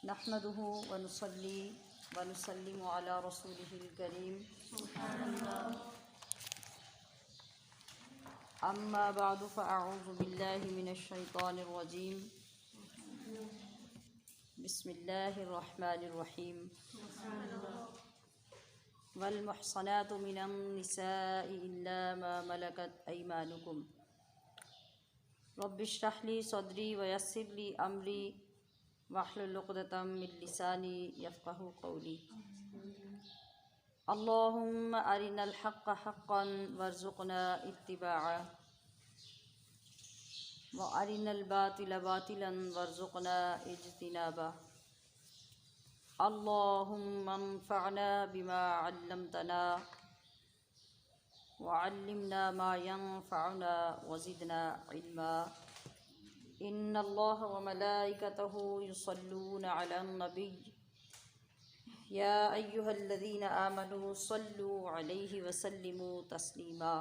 नहमदुहु व नुसल्ली व नुसल्लिमु अला रसूलिहिल करीम। अम्मा बअदु फ़अऊज़ु बिल्लाहि मिनश शैतानिर रजीम। बिस्मिल्लाहिर रहमानिर रहीम। वल मुहसनातु मिनन निसाइ इल्ला मा मलकत अयमानुकुम। रब्बिश्रह ली सदरी व यस्सिर ली अमरी वहलुल उक़दतम मिन लिसानी यफ़क़हू क़ौली। अल्लाहुम्मा अरिनल हक़्क़ हक़्क़न वरज़ुक़ना इत्तिबाअह व अरिनल बातिल बातिलन वरज़ुक़ना इज्तिनाबह। अल्लाहुम्मा अंफ़अना बिमा अल्लमतना व अल्लिमना मा यंफ़अुना व ज़िदना इल्मा। इन्नल्लाह व मलाइकतहु युसल्लूना अलन नबी या अय्युहल्लज़ीना आमनू सल्लू अलैहि व सल्लिमू तस्लीमा।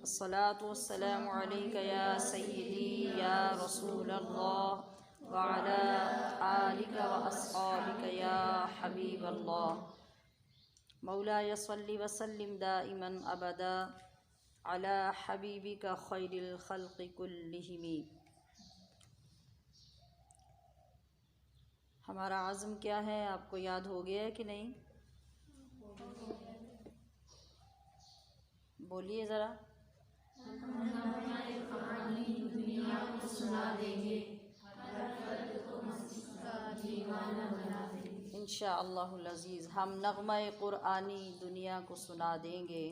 अस्सलातु वस्सलामु अलैका या सय्यदी या रसूलल्लाह व अला आलिका व अस्हाबिका या हबीबल्लाह। मौलाया सल्लि व सल्लिम दाइमन अबदा अला हबीबिका खैरिल खल्क़ि कुल्लिहिम। हमारा आज़म क्या है, आपको याद हो गया है कि नहीं? बोलिए ज़रा। दुनिया को सुना देंगे, इंशाअल्लाहुल अज़ीज़। हम नग़्मा-ए क़ुरआनी दुनिया को सुना देंगे,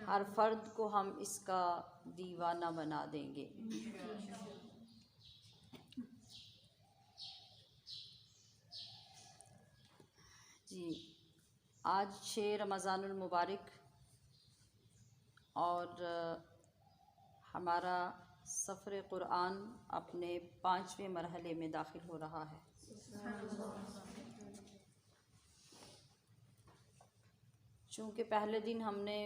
हर फ़र्द को हम इसका दीवाना बना देंगे। जी, आज 6 रमज़ानुल मुबारक और हमारा सफ़र क़ुरआन अपने 5वें मरहले में दाखिल हो रहा है। चूँकि पहले दिन हमने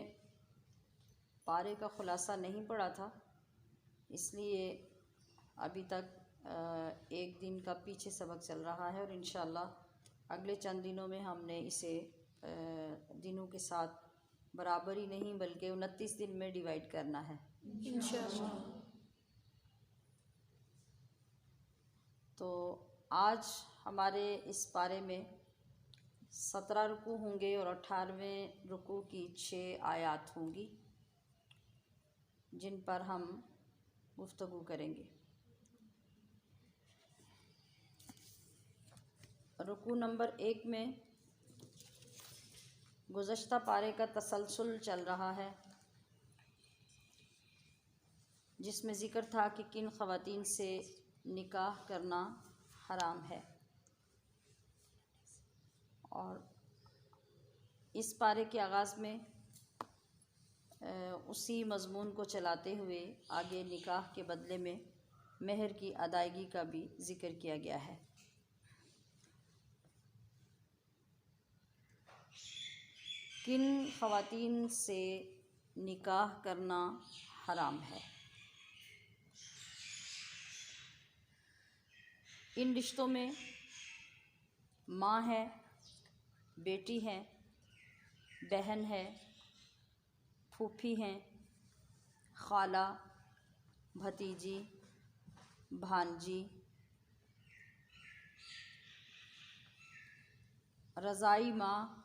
पारे का ख़ुलासा नहीं पढ़ा था, इसलिए अभी तक एक दिन का पीछे सबक चल रहा है और इंशाअल्लाह अगले चंद दिनों में हमने इसे दिनों के साथ बराबर ही नहीं बल्कि 29 दिन में डिवाइड करना है इंशाअल्लाह। तो आज हमारे इस पारे में 17 रुकू होंगे और 18वें रुकू की 6 आयात होंगी जिन पर हम गुफ्तगू करेंगे। रुकू नंबर 1 में गुज़श्ता पारे का तसलसल चल रहा है, जिसमें ज़िक्र था कि किन ख़वातीन से निकाह करना हराम है। और इस पारे के आगाज़ में उसी मज़मून को चलाते हुए आगे निकाह के बदले में मेहर की अदायगी का भी ज़िक्र किया गया है। किन ख़वातीन से निकाह करना हराम है। इन रिश्तों में माँ है, बेटी है, बहन है, फूफी हैं, खाला, भतीजी, भांजी, रज़ाई माँ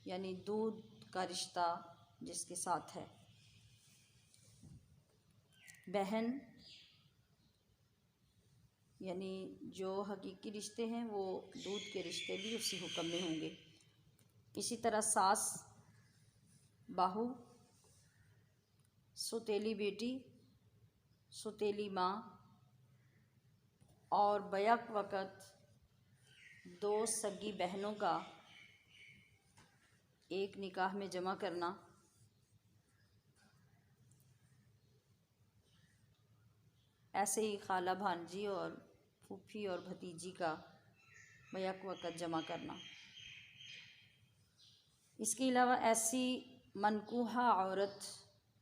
यानी दूध का रिश्ता जिसके साथ है, बहन यानी जो हकीकी रिश्ते हैं वो दूध के रिश्ते भी उसी हुक्म में होंगे। इसी तरह सास, बाहू, सुतेली बेटी, सुतेली माँ और बैक वक़्त 2 सगी बहनों का एक निकाह में जमा करना, ऐसे ही खाला, भांजी और फूफी और भतीजी का बैक वक़्त जमा करना। इसके अलावा ऐसी मनकूहा औरत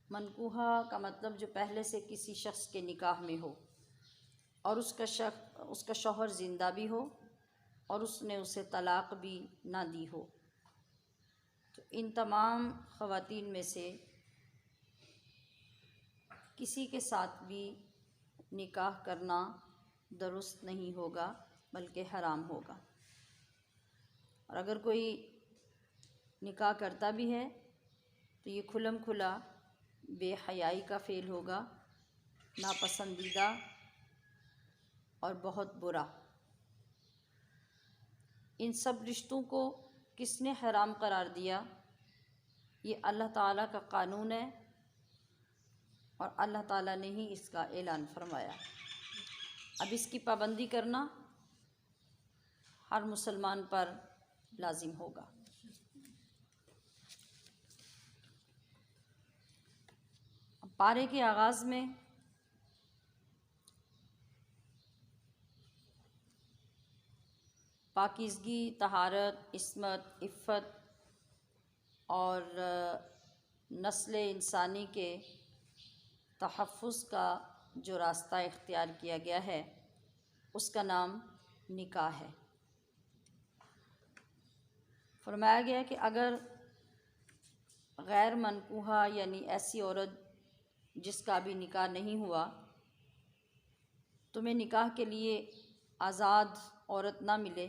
मनकूहा का मतलब जो पहले से किसी शख्स के निकाह में हो और उसका शौहर ज़िंदा भी हो और उसने उसे तलाक़ भी ना दी हो। तो इन तमाम ख़वातीन में से किसी के साथ भी निकाह करना दुरुस्त नहीं होगा बल्कि हराम होगा। और अगर कोई निकाह करता भी है तो ये खुलम खुला बेहयाई का फ़ेल होगा, नापसंदीदा और बहुत बुरा। इन सब रिश्तों को किसने हराम करार दिया? ये अल्लाह ताला का कानून है और अल्लाह ताला ने ही इसका ऐलान फरमाया। अब इसकी पाबंदी करना हर मुसलमान पर लाजिम होगा। पारे के आगाज़ में पाकीज़गी, तहारत, इस्मत, इफ़्फ़त और नस्ल इंसानी के तहफ़्फ़ुज़ का जो रास्ता इख्तियार किया गया है उसका नाम निकाह है। फरमाया गया कि अगर गैर मनकूहा यानी ऐसी औरत जिसका अभी निकाह नहीं हुआ तुम्हें निकाह के लिए आज़ाद औरत ना मिले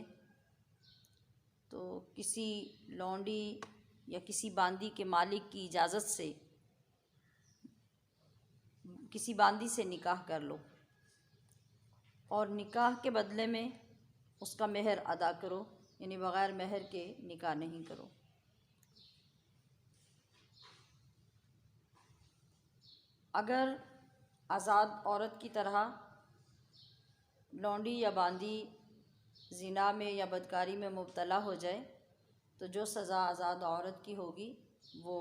तो किसी लौंडी या किसी बांदी के मालिक की इजाज़त से किसी बांदी से निकाह कर लो और निकाह के बदले में उसका मेहर अदा करो, यानी बग़ैर मेहर के निकाह नहीं करो। अगर आज़ाद औरत की तरह लौंडी या बांदी ज़िना में या बदकारी में मुब्तला हो जाए तो जो सज़ा आज़ाद औरत की होगी वो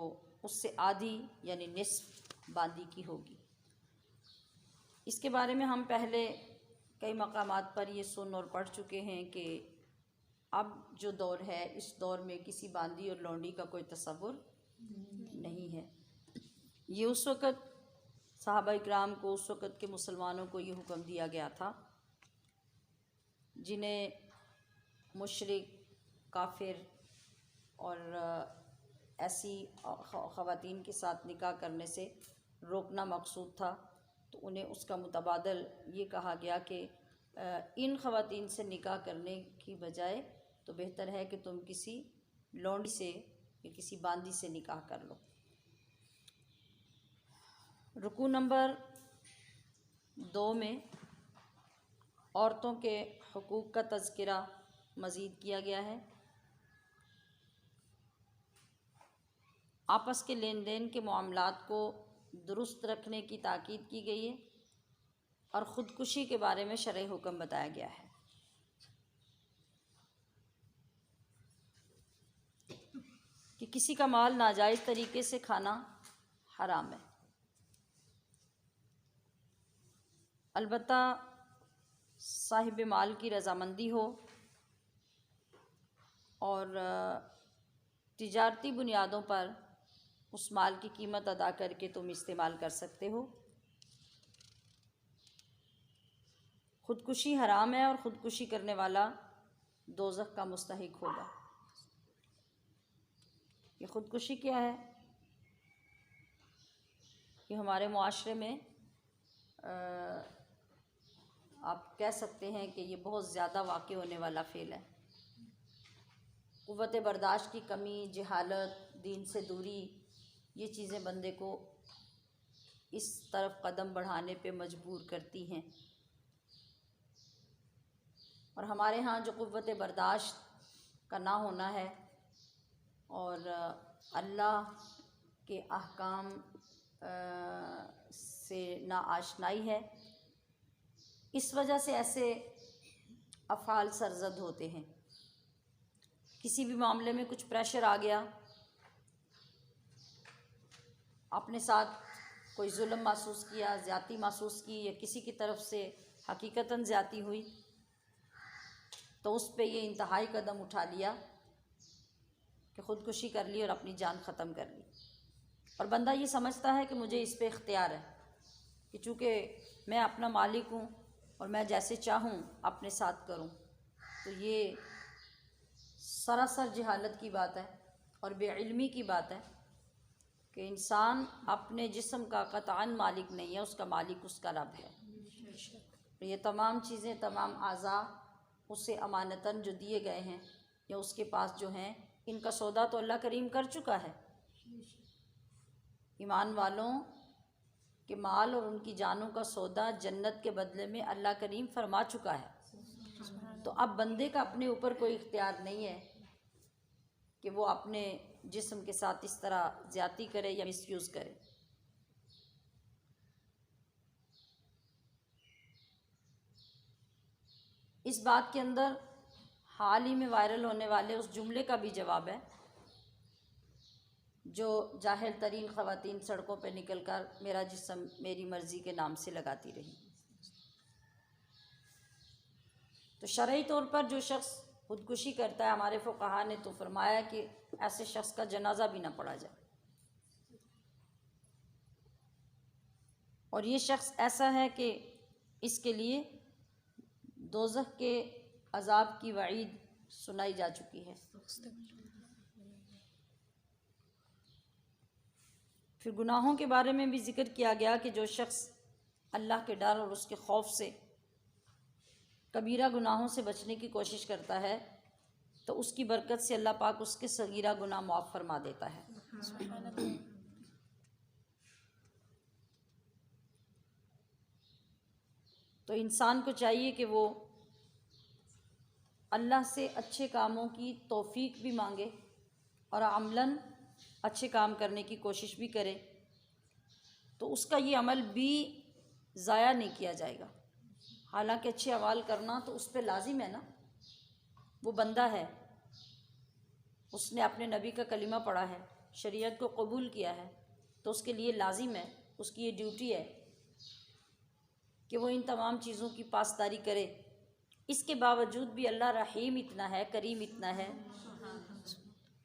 उससे आधी यानी निस्फ़ बांदी की होगी। इसके बारे में हम पहले कई मकामात पर ये सुन और पढ़ चुके हैं कि अब जो दौर है इस दौर में किसी बांदी और लौंडी का कोई तसव्वुर नहीं है। ये उस वक़्त सहाबा इकराम को, उस वक़्त के मुसलमानों को ये हुक्म दिया गया था जिन्हें मुशरिक, काफिर और ऐसी ख़वातीन के साथ निकाह करने से रोकना मकसूद था। तो उन्हें उसका मुतबादल ये कहा गया कि इन ख़वातीन से निकाह करने की बजाय तो बेहतर है कि तुम किसी लौंडी से या किसी बांदी से निकाह कर लो। रुकू नंबर 2 में औरतों के हुकूक का तज़किरा मज़ीद किया गया है। आपस के लेन देन के मामलात को दुरुस्त रखने की ताकीद की गई है और ख़ुदकुशी के बारे में शरई हुक्म बताया गया है। कि किसी का माल नाजायज़ तरीके से खाना हराम है। अलबत्ता साहिब माल की रज़ामंदी हो और तिजारती बुनियादों पर उस माल की कीमत अदा करके तुम इस्तेमाल कर सकते हो। ख़ुदकुशी हराम है और ख़ुदकुशी करने वाला दोज़ख का मुस्तहिक होगा। ये ख़ुदकुशी क्या है? कि हमारे मुआशरे में आप कह सकते हैं कि ये बहुत ज़्यादा वाक़ई होने वाला फ़ेल है। क़ुव्वत बर्दाश्त की कमी, जहालत, दीन से दूरी, ये चीज़ें बंदे को इस तरफ कदम बढ़ाने पे मजबूर करती हैं। और हमारे यहाँ जो क़ुव्वत बर्दाश्त का ना होना है और अल्लाह के अहकाम से ना आशनाई है, इस वजह से ऐसे अफ़ाल सरज़द होते हैं। किसी भी मामले में कुछ प्रेशर आ गया, अपने साथ कोई जुल्म महसूस किया, ज़्यादती महसूस की या किसी की तरफ से हकीकतन ज़्यादती हुई तो उस पे ये इंतहाई कदम उठा लिया कि ख़ुदकुशी कर ली और अपनी जान ख़त्म कर ली। और बंदा ये समझता है कि मुझे इस पे इख्तियार है कि चूँकि मैं अपना मालिक हूँ और मैं जैसे चाहूँ अपने साथ करूँ, तो ये सरासर जहालत की बात है और बेइल्मी की बात है कि इंसान अपने जिस्म का क़तअन मालिक नहीं है, उसका मालिक उसका रब है। ये तमाम चीज़ें, तमाम आज़ा उससे अमानतन जो दिए गए हैं या उसके पास जो हैं, इनका सौदा तो अल्लाह करीम कर चुका है। ईमान वालों के माल और उनकी जानों का सौदा जन्नत के बदले में अल्लाह करीम फरमा चुका है। तो अब बंदे का अपने ऊपर कोई इख्तियार नहीं है कि वो अपने जिस्म के साथ इस तरह ज़्यादती करे या मिसयूज़ करे। इस बात के अंदर हाल ही में वायरल होने वाले उस जुमले का भी जवाब है जो जाहिल तरीन ख़वातीन सड़कों पर निकल कर मेरा जिस्म मेरी मर्ज़ी के नाम से लगाती रही। तो शरई तौर पर जो शख्स खुदकुशी करता है, हमारे फ़ुक़हा ने तो फरमाया कि ऐसे शख्स का जनाजा भी ना पढ़ा जाए। और ये शख्स ऐसा है कि इसके लिए दोज़ख के अज़ाब की वईद सुनाई जा चुकी है। फिर गुनाहों के बारे में भी ज़िक्र किया गया कि जो शख्स अल्लाह के डर और उसके खौफ से कबीरा गुनाहों से बचने की कोशिश करता है तो उसकी बरकत से अल्लाह पाक उसके सगीरा गुनाह माफ़ फरमा देता है। तो इंसान को चाहिए कि वो अल्लाह से अच्छे कामों की तौफीक भी मांगे और अमलन अच्छे काम करने की कोशिश भी करे, तो उसका ये अमल भी ज़ाया नहीं किया जाएगा। हालांकि अच्छे अमाल करना तो उस पर लाजिम है ना, वो बंदा है, उसने अपने नबी का कलिमा पढ़ा है, शरीयत को कबूल किया है, तो उसके लिए लाजिम है, उसकी ये ड्यूटी है कि वो इन तमाम चीज़ों की पासदारी करे। इसके बावजूद भी अल्लाह रहीम इतना है, करीम इतना है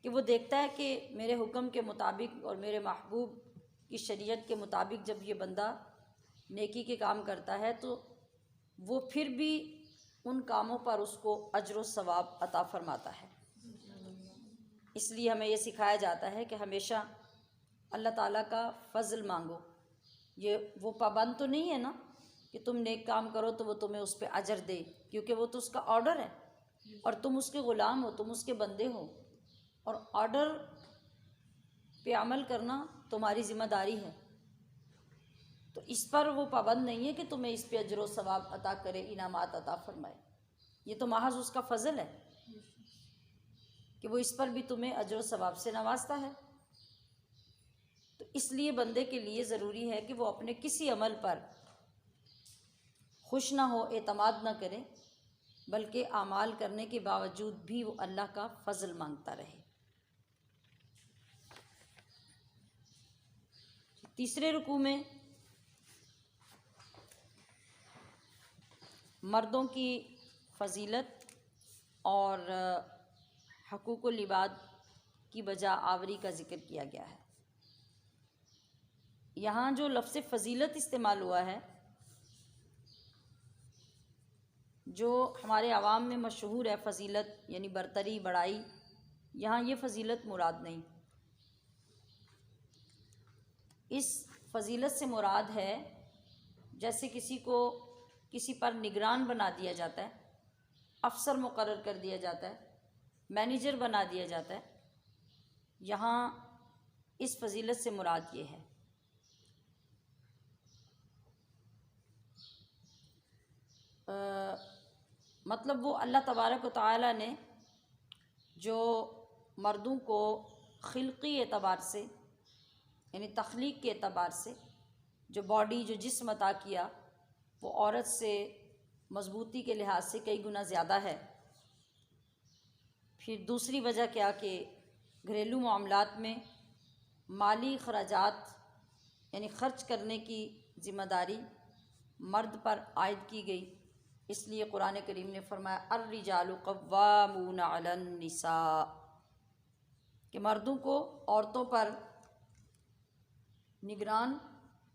कि वो देखता है कि मेरे हुक्म के मुताबिक और मेरे महबूब की शरीयत के मुताबिक जब ये बंदा नेकी के काम करता है तो वो फिर भी उन कामों पर उसको अज्र व सवाब अता फरमाता है। इसलिए हमें ये सिखाया जाता है कि हमेशा अल्लाह ताला का फ़ज़ल मांगो। ये वो पाबंद तो नहीं है ना कि तुम नेक काम करो तो वो तुम्हें उस पर अजर दे, क्योंकि वो तो उसका ऑर्डर है और तुम उसके ग़ुलाम हो, तुम उसके बंदे हो और ऑर्डर पे अमल करना तुम्हारी ज़िम्मेदारी है। तो इस पर वो पाबंद नहीं है कि तुम्हें इस पे अजर व सवाब अता करे, इनामात अता फरमाए। ये तो महज उसका फ़ज़ल है कि वो इस पर भी तुम्हें अजर व सवाब से नवाजता है। तो इसलिए बंदे के लिए ज़रूरी है कि वो अपने किसी अमल पर खुश ना हो, एतमाद ना करे, बल्कि आमाल करने के बावजूद भी वो अल्लाह का फ़ज़ल मांगता रहे। तीसरे रुकू में मर्दों की फ़जीलत और हकूक़ुल इबाद की बजा आवरी का ज़िक्र किया गया है। यहाँ जो लफ्ज़ फ़जीलत इस्तेमाल हुआ है, जो हमारे आवाम में मशहूर है फ़जीलत यानी बरतरी, बड़ाई, यहाँ ये फ़जीलत मुराद नहीं। इस फ़जीलत से मुराद है जैसे किसी को किसी पर निगरान बना दिया जाता है, अफसर मुकर्रर कर दिया जाता है, मैनेजर बना दिया जाता है। यहाँ इस फ़जीलत से मुराद ये है। मतलब वो अल्लाह तबारक व तआला ने जो मर्दों को खिल्क़ी एतबार से यानी तख्लीक़ के एतबार से जो बॉडी, जो जिस्म अता किया, वो औरत से मज़बूती के लिहाज से कई गुना ज़्यादा है। फिर दूसरी वजह क्या कि घरेलू मामलात में माली ख़राजात यानी ख़र्च करने की ज़िम्मेदारी मर्द पर आयद की गई। इसलिए कुरान करीम ने फरमाया अर्रिजालु क़व्वामूना अलन निसा, कि मर्दों को औरतों पर निगरान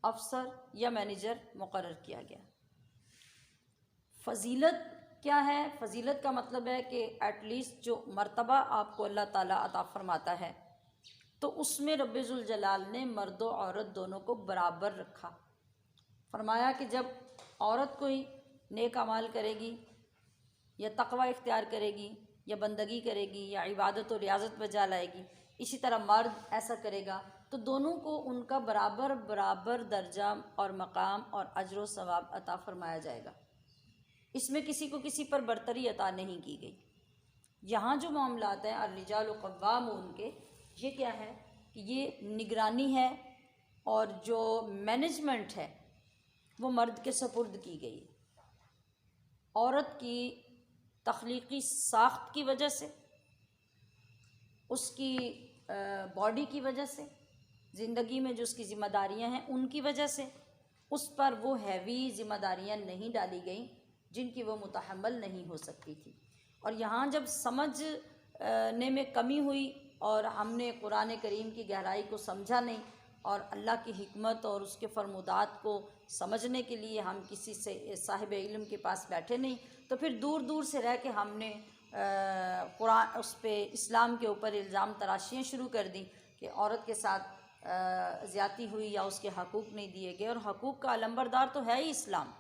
अफसर या मैनेजर मुकर्रर किया गया। फ़जीलत क्या है? फ़जीलत का मतलब है कि एटलीस्ट जो मर्तबा आपको अल्लाह ताला अता फ़रमाता है तो उसमें रब्बे ज़ुल जलाल ने मर्द और औरत दोनों को बराबर रखा। फरमाया कि जब औरत कोई नेक अमाल करेगी या तक़वा इख्तियार करेगी या बंदगी करेगी या इबादत और रियाज़त बजा लाएगी, इसी तरह मर्द ऐसा करेगा तो दोनों को उनका बराबर बराबर दर्जा और मकाम और अजर व सवाब अता फ़रमाया जाएगा। इसमें किसी को किसी पर बरतरी अता नहीं की गई। यहाँ जो मामलात हैं अर्रिजालु क़व्वामून के, ये क्या है कि ये निगरानी है और जो मैनेजमेंट है वो मर्द के सपुर्द की गई। औरत की तख्लीक़ी साख्त की वजह से, उसकी बॉडी की वजह से, ज़िंदगी में जो उसकी ज़िम्मेदारियाँ हैं उनकी वजह से उस पर वो हैवी ज़िम्मेदारियाँ नहीं डाली गई जिनकी वो मुतहम्मल नहीं हो सकती थी। और यहाँ जब समझने में कमी हुई और हमने कुरान करीम की गहराई को समझा नहीं और अल्लाह की हिकमत और उसके फरमुदात को समझने के लिए हम किसी से साहिब इल्म के पास बैठे नहीं, तो फिर दूर दूर से रह के हमने कुरान उस पे इस्लाम के ऊपर इल्ज़ाम तराशियाँ शुरू कर दी कि औरत के साथ ज़्यादती हुई या उसके हकूक़ नहीं दिए गए। और हकूक़ का अलंबरदार तो है ही इस्लाम।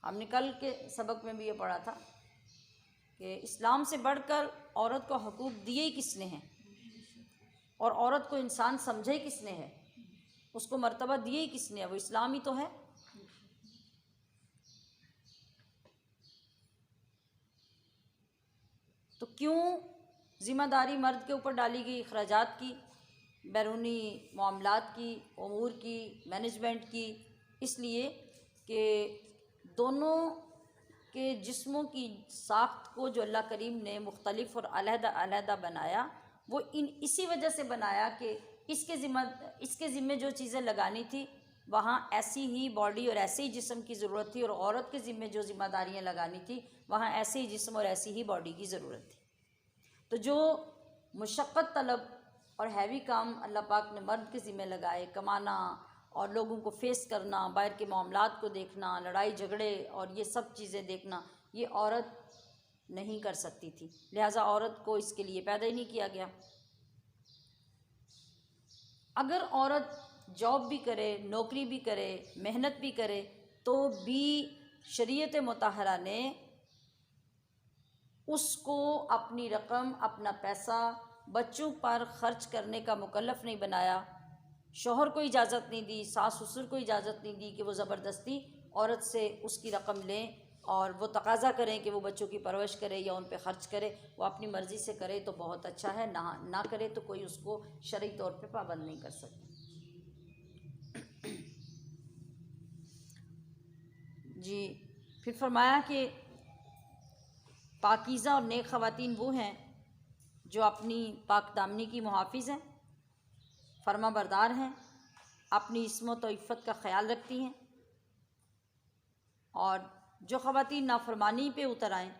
हमने कल के सबक में भी ये पढ़ा था कि इस्लाम से बढ़कर औरत को हकूक़ दिए ही किसने हैं और औरत को इंसान समझे ही किसने है, उसको मर्तबा दिए ही किसने है, वो इस्लाम ही तो है। तो क्यों ज़िम्मेदारी मर्द के ऊपर डाली गई अखराजात की, बैरूनी मामलात की, उमूर की, मैनेजमेंट की? इसलिए कि दोनों के जिस्मों की साख्त को जो अल्लाह करीम ने मुख्तलिफ और अलहदा बनाया वो इसी वजह से बनाया कि इसके ज़िम्मे जो चीज़ें लगानी थी वहाँ ऐसी ही बॉडी और ऐसे ही जिस्म की ज़रूरत थी, और औरत के ज़िम्मे जो ज़िम्मेदारियाँ लगानी थी वहाँ ऐसे ही जिस्म और ऐसी ही बॉडी की ज़रूरत थी। तो जो मुशक्क़त तलब और हैवी काम अल्लाह पाक ने मर्द के ज़िम्मे लगाए, कमाना और लोगों को फेस करना, बाहर के मामलात को देखना, लड़ाई झगड़े और ये सब चीज़ें देखना, ये औरत नहीं कर सकती थी। लिहाजा औरत को इसके लिए पैदा ही नहीं किया गया। अगर औरत जॉब भी करे, नौकरी भी करे, मेहनत भी करे तो भी शरीयत मुताहरा ने उसको अपनी रकम, अपना पैसा बच्चों पर ख़र्च करने का मुकल्लफ़ नहीं बनाया। शौहर को इजाज़त नहीं दी, सास ससुर को इजाज़त नहीं दी कि वो ज़बरदस्ती औरत से उसकी रकम लें और वो तकाज़ा करें कि वो बच्चों की परवरिश करे या उन पे ख़र्च करे। वो अपनी मर्ज़ी से करे तो बहुत अच्छा है, ना करे तो कोई उसको शरई तौर पे पाबंद नहीं कर सकता। जी, फिर फरमाया कि पाकीज़ा और नेक ख़वातीन वो हैं जो अपनी पाक दामनी की मुहाफ़िज़ हैं, फरमा बरदार हैं, अपनी इस्मत और इफ़्फ़त का ख़याल रखती हैं। और जो ख़वातीन नाफरमानी पे उतर आएँ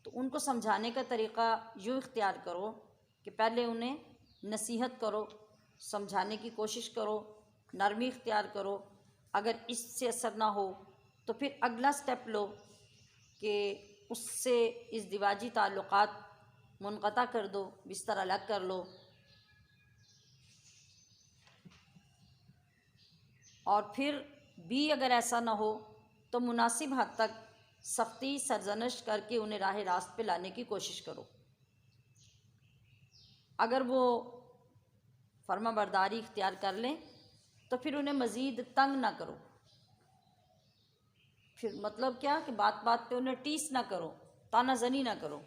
तो उनको समझाने का तरीक़ा यूँ इख्तियार करो कि पहले उन्हें नसीहत करो, समझाने की कोशिश करो, नरमी इख्तियार करो। अगर इससे असर ना हो तो फिर अगला स्टेप लो कि उससे इज़दिवाजी ताल्लुक़ात मुनक़ता कर दो, बिस्तर अलग कर लो। और फिर भी अगर ऐसा ना हो तो मुनासिब हद तक सख्ती सरजनश करके उन्हें राह रास्त पे लाने की कोशिश करो। अगर वो फर्मा बरदारी इख्तियार कर लें तो फिर उन्हें मज़ीद तंग ना करो। फिर मतलब क्या कि बात बात पे उन्हें टीस ना करो, ताना जनी ना करो।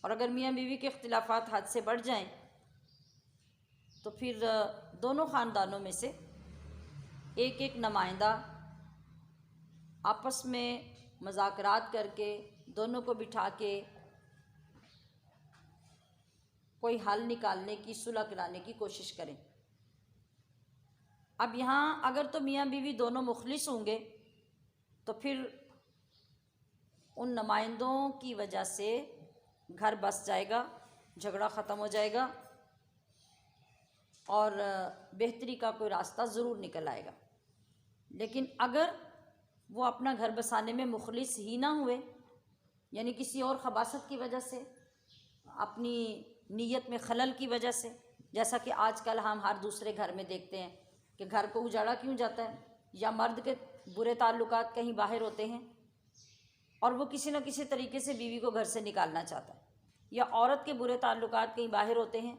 और अगर मियाँ बीवी के इख्तिलाफ़ात हद से बढ़ जाएं तो फिर दोनों ख़ानदानों में से एक एक नुमाइंदा आपस में मज़ाकरात करके दोनों को बिठा के कोई हल निकालने की, सुलह कराने की कोशिश करें। अब यहाँ अगर तो मियाँ बीवी दोनों मुखलिस होंगे तो फिर उन नुमाइंदों की वजह से घर बस जाएगा, झगड़ा ख़त्म हो जाएगा। और बेहतरी का कोई रास्ता ज़रूर निकल आएगा। लेकिन अगर वो अपना घर बसाने में मुखलिस ही ना हुए, यानी किसी और खबासत की वजह से, अपनी नीयत में खलल की वजह से, जैसा कि आजकल हम हर दूसरे घर में देखते हैं कि घर को उजाड़ा क्यों जाता है, या मर्द के बुरे ताल्लुकात कहीं बाहर होते हैं और वो किसी न किसी तरीके से बीवी को घर से निकालना चाहता है, या औरत के बुरे ताल्लुकात कहीं बाहर होते हैं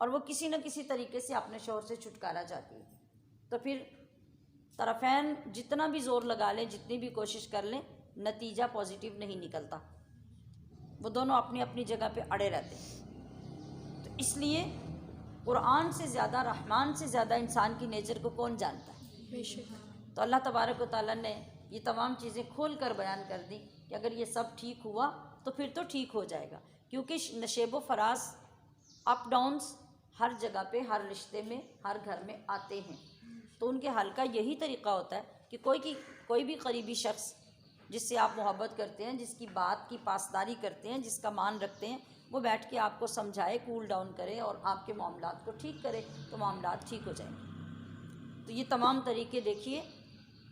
और वो किसी न किसी तरीके से अपने शौहर से छुटकारा चाहती है, तो फिर तरफ़ैन जितना भी ज़ोर लगा लें, जितनी भी कोशिश कर लें, नतीजा पॉजिटिव नहीं निकलता। वो दोनों अपनी अपनी जगह पे अड़े रहते हैं। तो इसलिए कुरान से ज़्यादा, रहमान से ज़्यादा इंसान की नेचर को कौन जानता है? बेशक। तो अल्लाह तबारक व तआला ने ये तमाम चीज़ें खोल कर बयान कर दी कि अगर ये सब ठीक हुआ तो फिर तो ठीक हो जाएगा, क्योंकि नशेब व फराज, अप डाउन्स हर जगह पे, हर रिश्ते में, हर घर में आते हैं। तो उनके हल का यही तरीक़ा होता है कि कोई भी करीबी शख्स जिससे आप मोहब्बत करते हैं, जिसकी बात की पासदारी करते हैं, जिसका मान रखते हैं, वो बैठ के आपको समझाए, कूल डाउन करे और आपके मामलात को ठीक करे, तो मामलात ठीक हो जाएंगे। तो ये तमाम तरीके देखिए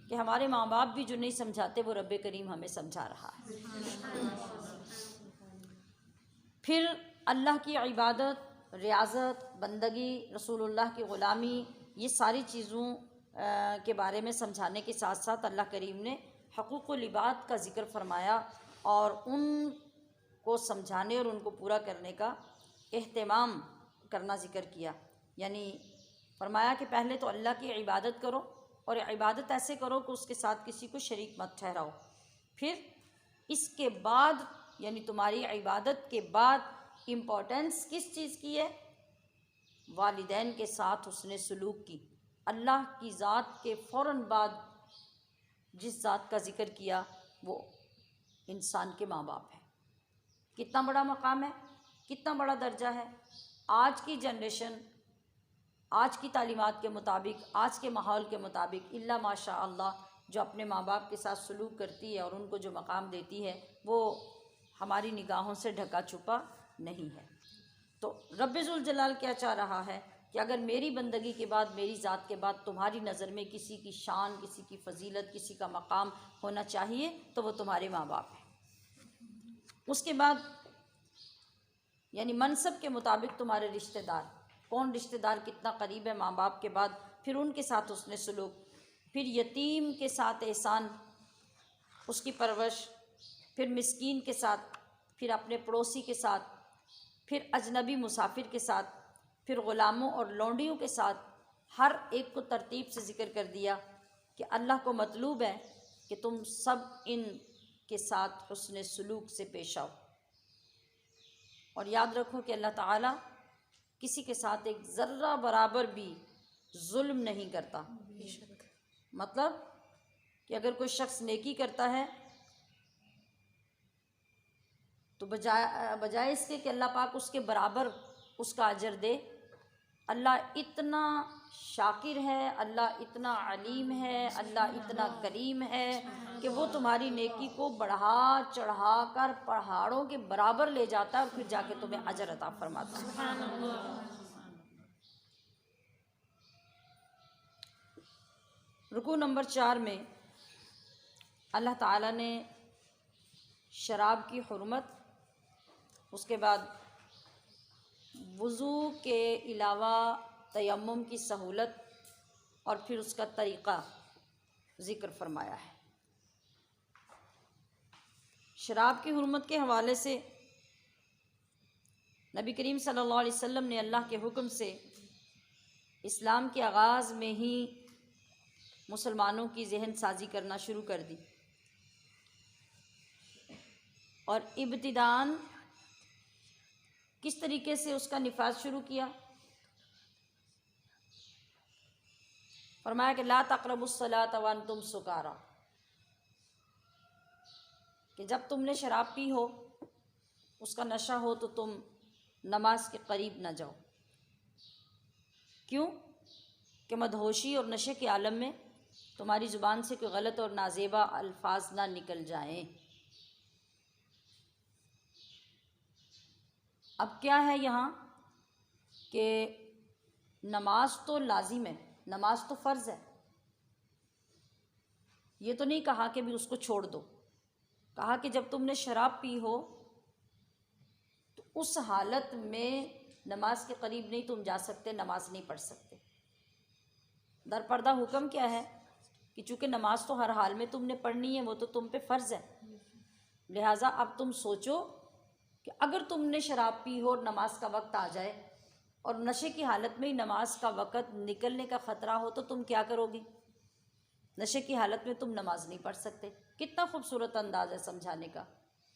कि हमारे माँ बाप भी जो नहीं समझाते वो रब्बे करीम हमें समझा रहा है। फिर अल्लाह की इबादत, रियाज़त, बंदगी, रसूलुल्लाह की ग़ुलामी, ये सारी चीज़ों के बारे में समझाने के साथ साथ अल्लाह करीम ने हक़ूक़ुल इबाद का ज़िक्र फ़रमाया और उनको समझाने और उनको पूरा करने का एहतमाम करना ज़िक्र किया। यानी फ़रमाया कि पहले तो अल्लाह की इबादत करो और इबादत ऐसे करो कि उसके साथ किसी को शरीक मत ठहराओ। फिर इसके बाद, यानी तुम्हारी इबादत के बाद इम्पोर्टेंस किस चीज़ की है? वालिदैन के साथ उसने सलूक की। अल्लाह की ज़ात के फ़ौरन बाद जिस ज़ात का ज़िक्र किया वो इंसान के माँ बाप है। कितना बड़ा मकाम है, कितना बड़ा दर्जा है। आज की जनरेशन, आज की तालीमात के मुताबिक, आज के माहौल के मुताबिक, इल्ला माशा अल्लाह, जो अपने माँ बाप के साथ सलूक करती है और उनको जो मकाम देती है वो हमारी निगाहों से ढका छुपा नहीं है। तो रब्बे ज़ुल जलाल क्या चाह रहा है कि अगर मेरी बंदगी के बाद, मेरी ज़ात के बाद तुम्हारी नज़र में किसी की शान, किसी की फजीलत, किसी का मकाम होना चाहिए तो वो तुम्हारे माँ बाप हैं। उसके बाद यानी मनसब के मुताबिक तुम्हारे रिश्तेदार, कौन रिश्तेदार कितना करीब है माँ बाप के बाद, फिर उनके साथ उसने सलूक, फिर यतीम के साथ एहसान, उसकी परवरिश, फिर मिस्कीन के साथ, फिर अपने पड़ोसी के साथ, फिर अजनबी मुसाफिर के साथ, फिर ग़ुलामों और लौंडियों के साथ, हर एक को तरतीब से ज़िक्र कर दिया कि अल्लाह को मतलूब है कि तुम सब इन के साथ हुस्न सलूक से पेश आओ। और याद रखो कि अल्लाह ताला किसी के साथ एक ज़र्रा बराबर भी जुल्म नहीं करता। मतलब कि अगर कोई शख्स नेकी करता है तो बजाय इसके कि अल्लाह पाक उसके बराबर उसका अजर दे, अल्लाह इतना शाकिर है, अल्लाह इतना अलीम है, अल्लाह इतना करीम है कि वो तुम्हारी नेकी को बढ़ा चढ़ा कर पहाड़ों के बराबर ले जाता है और फिर जाके तुम्हें अजर अता फरमाता है। रुकू नंबर 4 में अल्लाह ताला ने शराब की हुर्मत, उसके बाद वज़ू के अलावा तयम्मुम की सहूलत और फिर उसका तरीक़ा ज़िक्र फरमाया है। शराब की हुर्मत के हवाले से नबी करीम सल्लल्लाहु अलैहि वसल्लम ने अल्लाह के हुक्म से इस्लाम के आगाज़ में ही मुसलमानों की जहन साजी करना शुरू कर दी और इब्तिदान किस तरीके से उसका निफाज शुरू किया। फरमाया कि ला तक़रबुस्सलात व अंतुम सुकारा, कि जब तुमने शराब पी हो, उसका नशा हो, तो तुम नमाज के करीब ना जाओ। क्यों? कि मदहोशी और नशे के आलम में तुम्हारी ज़ुबान से कोई गलत और नाजेबा अल्फाज ना निकल जाएं। अब क्या है यहाँ कि नमाज तो लाजिम है, नमाज तो फ़र्ज़ है। ये तो नहीं कहा कि भी उसको छोड़ दो। कहा कि जब तुमने शराब पी हो तो उस हालत में नमाज के करीब नहीं तुम जा सकते, नमाज नहीं पढ़ सकते। दरपर्दा हुक्म क्या है कि चूँकि नमाज तो हर हाल में तुमने पढ़नी है, वो तो तुम पे फ़र्ज़ है। लिहाजा अब तुम सोचो कि अगर तुमने शराब पी हो और नमाज का वक्त आ जाए और नशे की हालत में ही नमाज का वक्त निकलने का ख़तरा हो तो तुम क्या करोगी। नशे की हालत में तुम नमाज नहीं पढ़ सकते। कितना खूबसूरत अंदाज़ है समझाने का,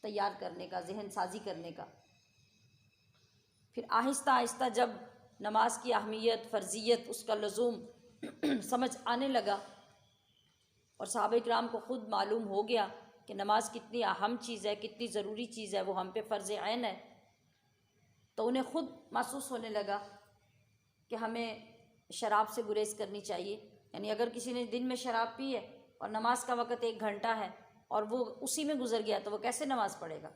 तैयार करने का, जहन साजी करने का। फिर आहिस्ता आहिस्ता जब नमाज की अहमियत, फ़र्ज़ियत, उसका लज़ूम समझ आने लगा और सहाबा किराम को ख़ुद मालूम हो गया कि नमाज कितनी अहम चीज़ है, कितनी ज़रूरी चीज़ है, वो हम पे फ़र्ज़ ऐन है, तो उन्हें ख़ुद महसूस होने लगा कि हमें शराब से गुरेज़ करनी चाहिए। यानी अगर किसी ने दिन में शराब पी है और नमाज का वक़्त 1 घंटा है और वो उसी में गुज़र गया तो वो कैसे नमाज़ पढ़ेगा।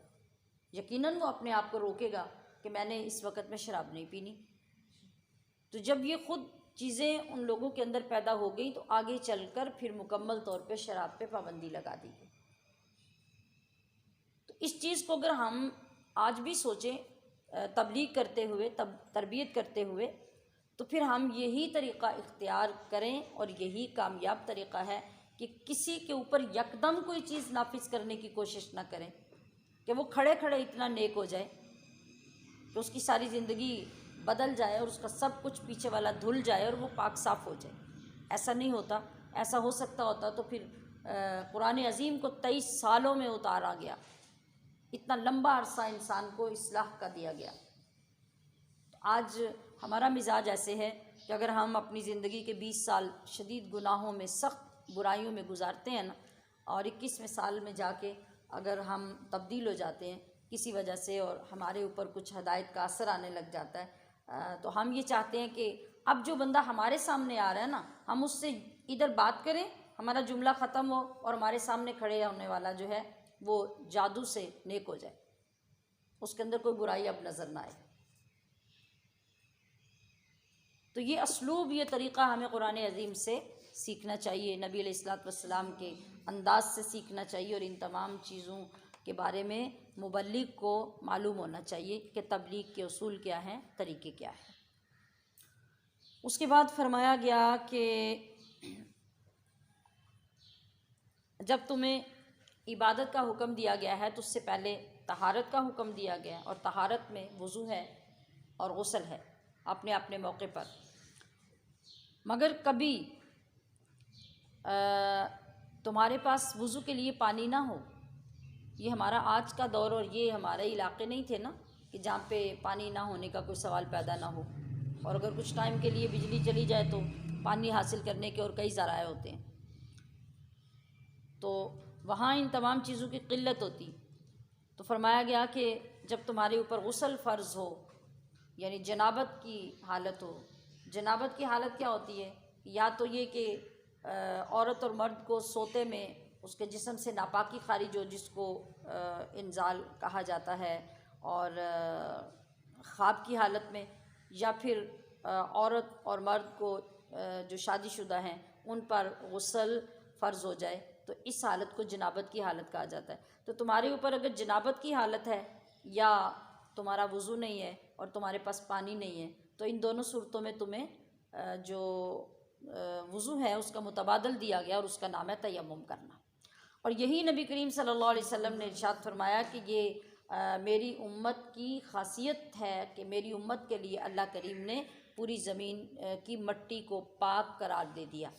यकीनन वो अपने आप को रोकेगा कि मैंने इस वक़्त में शराब नहीं पीनी। तो जब ये ख़ुद चीज़ें उन लोगों के अंदर पैदा हो गई तो आगे चलकर फिर मुकम्मल तौर पे शराब पे पाबंदी लगा दी गई। तो इस चीज़ को अगर हम आज भी सोचें, तबलीग करते हुए, तरबियत करते हुए, तो फिर हम यही तरीक़ा इख्तियार करें और यही कामयाब तरीक़ा है कि किसी के ऊपर यकदम कोई चीज़ नाफिज करने की कोशिश ना करें कि वो खड़े खड़े इतना नेक हो जाए कि उसकी सारी ज़िंदगी बदल जाए और उसका सब कुछ पीछे वाला धुल जाए और वो पाक साफ़ हो जाए। ऐसा नहीं होता। ऐसा हो सकता होता तो फिर कुरान अज़ीम को 23 सालों में उतारा गया। इतना लंबा अरसा इंसान को इस्लाह का दिया गया। आज हमारा मिजाज ऐसे है कि अगर हम अपनी ज़िंदगी के 20 साल शदीद गुनाहों में, सख्त बुराइयों में गुजारते हैं ना, और 21वें साल में जाके अगर हम तब्दील हो जाते हैं किसी वजह से और हमारे ऊपर कुछ हदायत का असर आने लग जाता है, तो हम ये चाहते हैं कि अब जो बंदा हमारे सामने आ रहा है ना, हम उससे इधर बात करें, हमारा जुमला ख़त्म हो और हमारे सामने खड़े होने वाला जो है वो जादू से नेक हो जाए, उसके अंदर कोई बुराई अब नज़र ना आए। तो ये असलूब, ये तरीक़ा हमें कुरान अज़ीम से सीखना चाहिए, नबी अलैहिस्सलातु वस्सलाम के अंदाज़ से सीखना चाहिए और इन तमाम चीज़ों के बारे में मुबल्लिग को मालूम होना चाहिए कि तबलीग के उसूल क्या हैं, तरीक़े क्या हैं। उसके बाद फरमाया गया कि जब तुम्हें इबादत का हुक्म दिया गया है तो उससे पहले तहारत का हुक्म दिया गया है, और तहारत में वज़ू है और गुस्ल है अपने अपने मौके पर। मगर कभी तुम्हारे पास वज़ू के लिए पानी ना हो, ये हमारा आज का दौर और ये हमारे इलाके नहीं थे ना कि जहाँ पे पानी ना होने का कोई सवाल पैदा ना हो, और अगर कुछ टाइम के लिए बिजली चली जाए तो पानी हासिल करने के और कई ज़राए होते हैं, तो वहाँ इन तमाम चीज़ों की क़िल्लत होती। तो फरमाया गया कि जब तुम्हारे ऊपर गुस्ल फ़र्ज़ हो, यानी जनाबत की हालत हो। जनाबत की हालत क्या होती है? या तो ये कि औरत और मर्द को सोते में उसके जिस्म से नापाकी खारिज हो, जिसको इंजाल कहा जाता है, और ख्वाब की हालत में, या फिर औरत और मर्द को जो शादीशुदा हैं उन पर गुस्ल फ़र्ज़ हो जाए, तो इस हालत को जनाबत की हालत कहा जाता है। तो तुम्हारे ऊपर अगर जनाबत की हालत है या तुम्हारा वज़ू नहीं है और तुम्हारे पास पानी नहीं है, तो इन दोनों सूरतों में तुम्हें जो वज़ू है उसका मुतबादल दिया गया और उसका नाम है तयम्मुम करना। और यही नबी करीम सल्लल्लाहु अलैहि वसल्लम ने इरशाद फरमाया कि ये मेरी उम्मत की खासियत है कि मेरी उम्मत के लिए अल्लाह करीम ने पूरी ज़मीन की मट्टी को पाक करार दे दिया।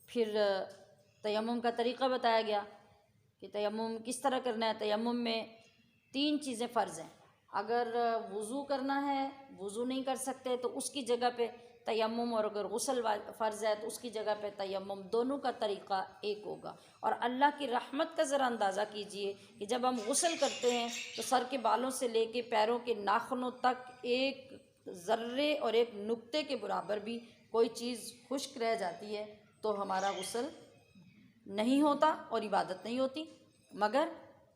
फिर तयम्मुम का तरीक़ा बताया गया कि तयम्मुम किस तरह करना है। तयम्मुम में 3 चीज़ें फ़र्ज़ हैं। अगर वज़ू करना है, वज़ू नहीं कर सकते तो उसकी जगह पे तयम्मुम, और अगर गुस्ल फ़र्ज़ है तो उसकी जगह पे तयम्मुम, दोनों का तरीक़ा एक होगा। और अल्लाह की रहमत का ज़रा अंदाज़ा कीजिए कि जब हम गुस्ल करते हैं तो सर के बालों से लेके पैरों के नाखूनों तक एक ज़र्रे और एक नुक्ते के बराबर भी कोई चीज़ खुश्क रह जाती है तो हमारा गुस्ल नहीं होता और इबादत नहीं होती। मगर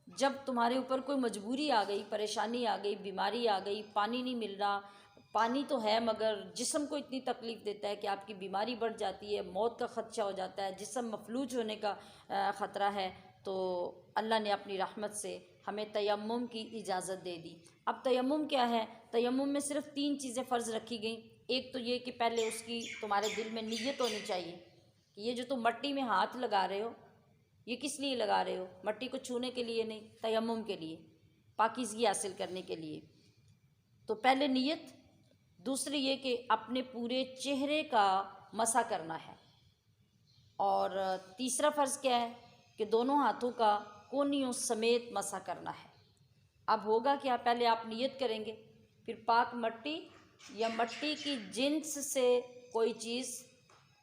जब तुम्हारे ऊपर कोई मजबूरी आ गई, परेशानी आ गई, बीमारी आ गई, पानी नहीं मिल रहा, पानी तो है मगर जिस्म को इतनी तकलीफ़ देता है कि आपकी बीमारी बढ़ जाती है, मौत का ख़दशा हो जाता है, जिस्म मफलूज होने का ख़तरा है, तो अल्लाह ने अपनी रहमत से हमें तयम्मुम की इजाज़त दे दी। अब तयम्मुम क्या है? तयम्मुम में सिर्फ़ 3 चीज़ें फ़र्ज़ रखी गई। एक तो ये कि पहले उसकी तुम्हारे दिल में नीयत होनी चाहिए कि ये जो तुम मट्टी में हाथ लगा रहे हो, ये किस लिए लगा रहे हो? मट्टी को छूने के लिए नहीं, तयम्मुम के लिए, पाकीज़गी हासिल करने के लिए। तो पहले नीयत। दूसरी ये कि अपने पूरे चेहरे का मसा करना है। और तीसरा फ़र्ज़ क्या है कि दोनों हाथों का कोनियों समेत मसा करना है। अब होगा क्या? पहले आप नियत करेंगे, फिर पाक मट्टी या मट्टी की जिन्स से कोई चीज़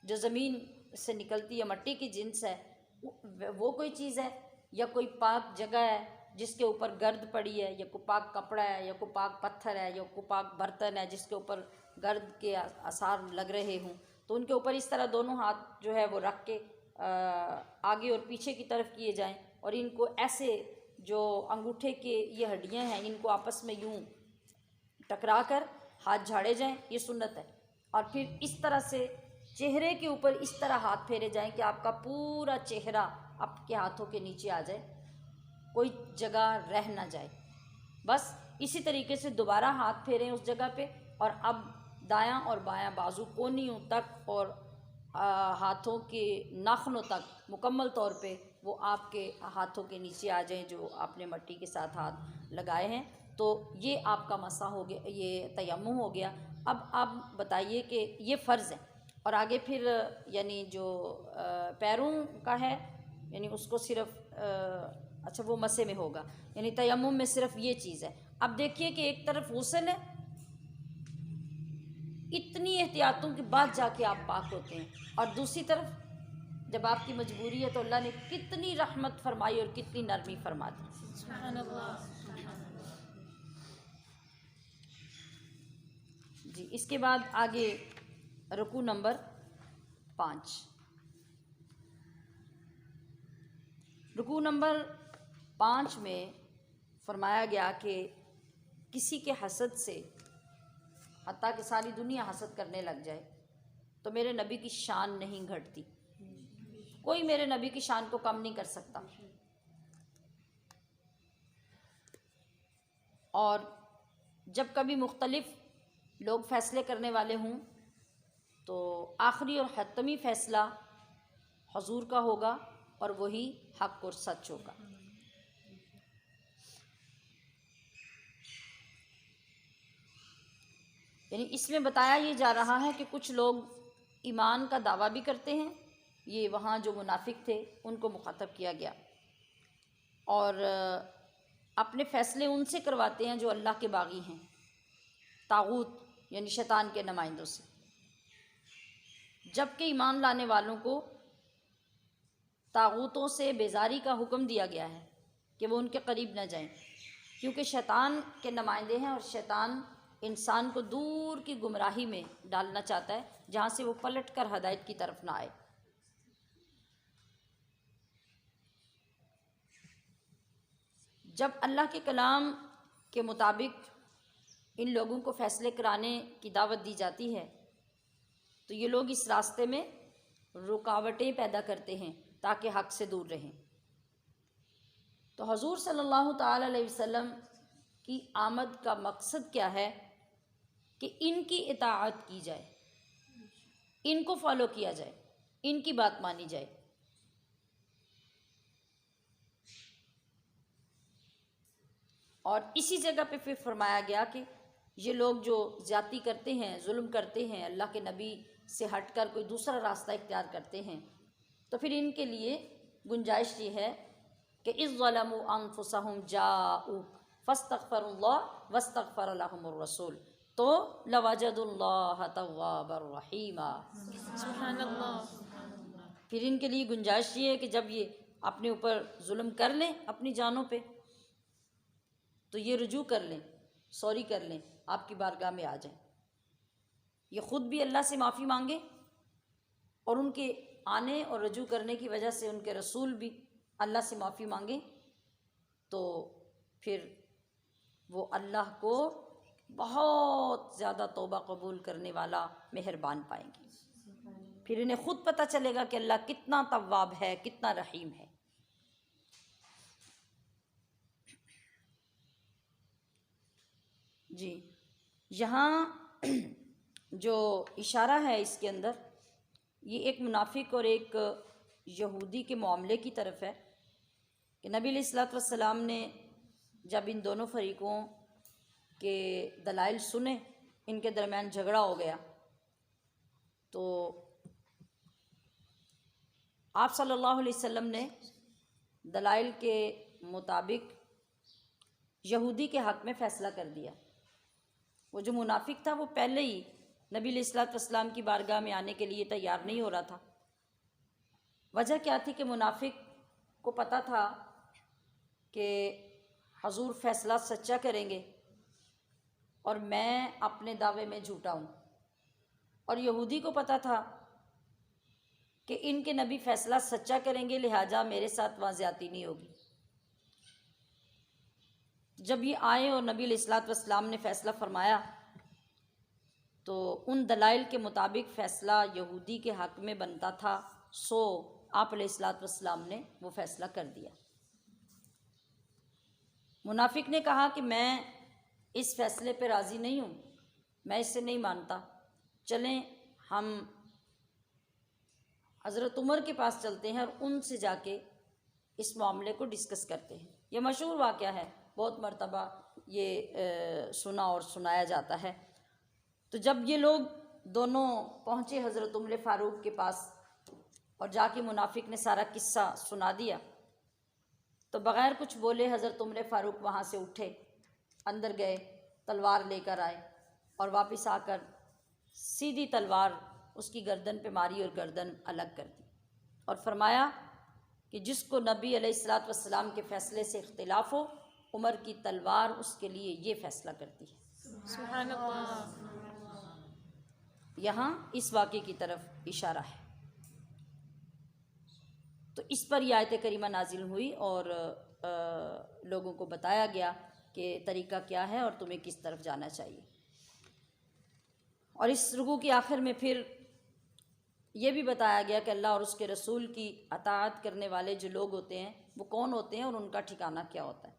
जो ज़मीन से निकलती है, मट्टी की जिन्स है, वो कोई चीज़ है, या कोई पाक जगह है जिसके ऊपर गर्द पड़ी है, या कोई पाक कपड़ा है, या कोई पाक पत्थर है, या कोई पाक बर्तन है जिसके ऊपर गर्द के आसार लग रहे हों, तो उनके ऊपर इस तरह दोनों हाथ जो है वो रख के आगे और पीछे की तरफ किए जाएं, और इनको ऐसे जो अंगूठे के ये हड्डियां हैं इनको आपस में यूं टकरा कर हाथ झाड़े जाएं, ये सुन्नत है। और फिर इस तरह से चेहरे के ऊपर इस तरह हाथ फेरे जाएं कि आपका पूरा चेहरा आपके हाथों के नीचे आ जाए, कोई जगह रह ना जाए। बस इसी तरीके से दोबारा हाथ फेरें उस जगह पे, और अब दायां और बायां बाजू कोनियों तक और हाथों के नाखनों तक मुकम्मल तौर पे वो आपके हाथों के नीचे आ जाएं जो आपने मट्टी के साथ हाथ लगाए हैं। तो ये आपका मसा हो गया, ये तयम्मुम हो गया। अब आप बताइए कि ये फ़र्ज़ है, और आगे फिर यानी जो पैरों का है, यानी उसको सिर्फ अच्छा वो मसे में होगा, यानी तयम्मुम में सिर्फ ये चीज़ है। अब देखिए कि एक तरफ गुस्ल है, इतनी एहतियातों के बाद जाके आप पाक होते हैं, और दूसरी तरफ जब आपकी मजबूरी है तो अल्लाह ने कितनी रहमत फरमाई और कितनी नरमी फरमा दी। जी, इसके बाद आगे रुकू नंबर 5। रुकू नंबर 5 में फरमाया गया कि किसी के हसद से, हत्ता कि सारी दुनिया हसद करने लग जाए, तो मेरे नबी की शान नहीं घटती। कोई मेरे नबी की शान को कम नहीं कर सकता। और जब कभी मुख्तलिफ लोग फ़ैसले करने वाले हों तो आखिरी और हतमी फ़ैसला हुजूर का होगा, और वही हक़ और सच होगा। यानी इसमें बताया ये जा रहा है कि कुछ लोग ईमान का दावा भी करते हैं, ये वहाँ जो मुनाफिक थे उनको मुखातब किया गया, और अपने फ़ैसले उनसे करवाते हैं जो अल्लाह के बागी हैं, तागूत यानी शैतान के नुमाइंदों से। जबकि ईमान लाने वालों को तागूतों से बेजारी का हुक्म दिया गया है कि वो उनके करीब न जाएं, क्योंकि शैतान के नुमाइंदे हैं, और शैतान इंसान को दूर की गुमराही में डालना चाहता है जहाँ से वो पलट कर हदायत की तरफ ना आए। जब अल्लाह के कलाम के मुताबिक इन लोगों को फ़ैसले कराने की दावत दी जाती है तो ये लोग इस रास्ते में रुकावटें पैदा करते हैं ताकि हक़ से दूर रहें। तो हुज़ूर सल्लल्लाहु ताला अलैहि वसल्लम की आमद का मकसद क्या है कि इनकी इताअत की जाए, इनको फॉलो किया जाए, इनकी बात मानी जाए। और इसी जगह पे फिर फरमाया गया कि ये लोग जो ज़्यादती करते हैं, जुल्म करते हैं, अल्लाह के नबी से हटकर कोई दूसरा रास्ता इख्तियार करते हैं, तो फिर इनके लिए गुंजाइश ये है कि इज़ ज़लमू अनफुसहुम जाऊ फस्तगफरुल्लाह वस्तगफर लहुमुर रसूल तो लवजदुल्लाह तव्वाबर रहीमा। फिर इनके लिए गुंजाइश ये है कि जब ये अपने ऊपर जुल्म कर लें अपनी जानों पे, तो ये रुजू कर लें, सॉरी कर लें, आपकी बारगाह में आ जाएं। ये ख़ुद भी अल्लाह से माफ़ी मांगे, और उनके आने और रुजू करने की वजह से उनके रसूल भी अल्लाह से माफ़ी मांगे, तो फिर वो अल्लाह को बहुत ज़्यादा तौबा कबूल करने वाला मेहरबान पाएंगे। फिर इन्हें ख़ुद पता चलेगा कि अल्लाह कितना तव्वाब है, कितना रहीम है। जी, यहाँ जो इशारा है इसके अंदर, ये एक मुनाफिक और एक यहूदी के मामले की तरफ है कि नबी अलैहिस्सलातु वस्सलाम ने जब इन दोनों फरीकों के दलाइल सुने, इनके दरमियान झगड़ा हो गया, तो आप सल्लल्लाहु अलैहि वसल्लम ने दलाइल के मुताबिक यहूदी के हक़ में फ़ैसला कर दिया। वो जो मुनाफिक था वो पहले ही नबी अलैहिस्सलातु वस्सलाम की बारगाह में आने के लिए तैयार नहीं हो रहा था। वजह क्या थी कि मुनाफिक को पता था कि हजूर फ़ैसला सच्चा करेंगे और मैं अपने दावे में झूठा हूँ, और यहूदी को पता था कि इनके नबी फ़ैसला सच्चा करेंगे, लिहाजा मेरे साथ वहाँ ज़्यादती नहीं होगी। जब ये आए और नबी अलैहिस्सलातु वस्सलाम ने फ़ैसला फ़रमाया, तो उन दलाइल के मुताबिक फ़ैसला यहूदी के हक़ में बनता था, सो आप अलैहिस्सलातु वस्सलाम ने वो फ़ैसला कर दिया। मुनाफिक ने कहा कि मैं इस फ़ैसले पे राज़ी नहीं हूँ, मैं इससे नहीं मानता, चलें हम हज़रत उमर के पास चलते हैं और उनसे जाके इस मामले को डिस्कस करते हैं। ये मशहूर वाक़या है, बहुत मरतबा ये सुना और सुनाया जाता है। तो जब ये लोग दोनों पहुँचे हज़रत उमर फ़ारूक के पास और जाके मुनाफिक ने सारा किस्सा सुना दिया, तो बग़ैर कुछ बोले हज़रत उमर फ़ारूक वहाँ से उठे, अंदर गए, तलवार लेकर आए और वापस आकर सीधी तलवार उसकी गर्दन पे मारी और गर्दन अलग कर दी और फरमाया कि जिसको नबी अलैहिस्सलातु वस्सलाम के फ़ैसले से इख्तिलाफ़ हो, उमर की तलवार उसके लिए ये फ़ैसला करती है। सुभान अल्लाह। यहाँ इस वाक़े की तरफ इशारा है। तो इस पर ये आयत करीमा नाजिल हुई और लोगों को बताया गया कि तरीक़ा क्या है और तुम्हें किस तरफ जाना चाहिए। और इस रुकू के आखिर में फिर ये भी बताया गया कि अल्लाह और उसके रसूल की अताअत करने वाले जो लोग होते हैं वो कौन होते हैं और उनका ठिकाना क्या होता है।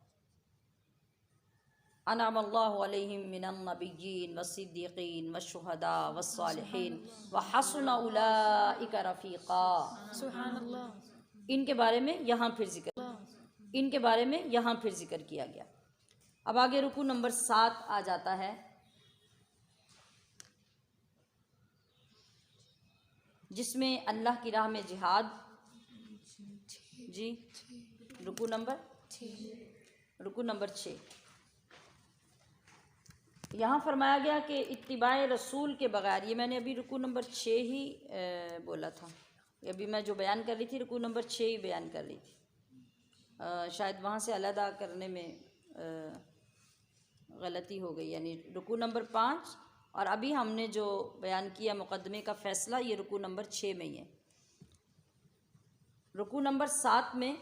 अनअमल्लाहु अलैहिम मिनन नबिय्यीन वस्सिद्दीक़ीन वश्शुहदा वस्सालिहीन व हसुन उलाइका रफ़ीक़ा। सुभान अल्लाह। इनके बारे में यहाँ फिर ज़िक्र किया गया। अब आगे रुकू नंबर 7 आ जाता है, जिसमें अल्लाह की राह में जिहाद। जी, रुकू नंबर 6। यहाँ फरमाया गया कि इत्तिबाए रसूल के बग़ैर, ये मैंने अभी रुकू नंबर 6 ही बोला था, अभी मैं जो बयान कर रही थी रुकू नंबर 6 ही बयान कर रही थी, शायद वहाँ से अलहदा करने में गलती हो गई, यानी रुकू नंबर 5 और अभी हमने जो बयान किया मुक़द्दमे का फ़ैसला, ये रुकू नंबर 6 में ही है। रुकू नंबर 7 में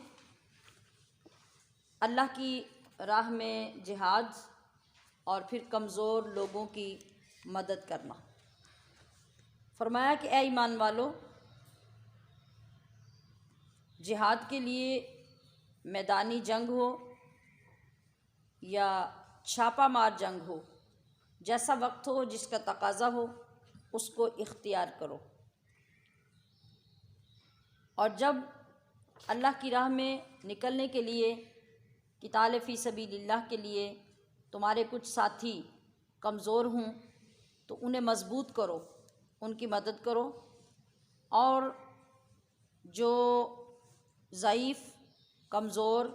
अल्लाह की राह में जिहाद और फिर कमज़ोर लोगों की मदद करना। फरमाया कि ए ईमान वालो, जिहाद के लिए मैदानी जंग हो या छापा मार जंग हो, जैसा वक्त हो, जिसका तकाज़ा हो, उसको इख्तियार करो। और जब अल्लाह की राह में निकलने के लिए, क़िताल फ़ी सबीलिल्लाह के लिए तुम्हारे कुछ साथी कमज़ोर हों तो उन्हें मज़बूत करो, उनकी मदद करो, और जो ज़ईफ़, कमज़ोर,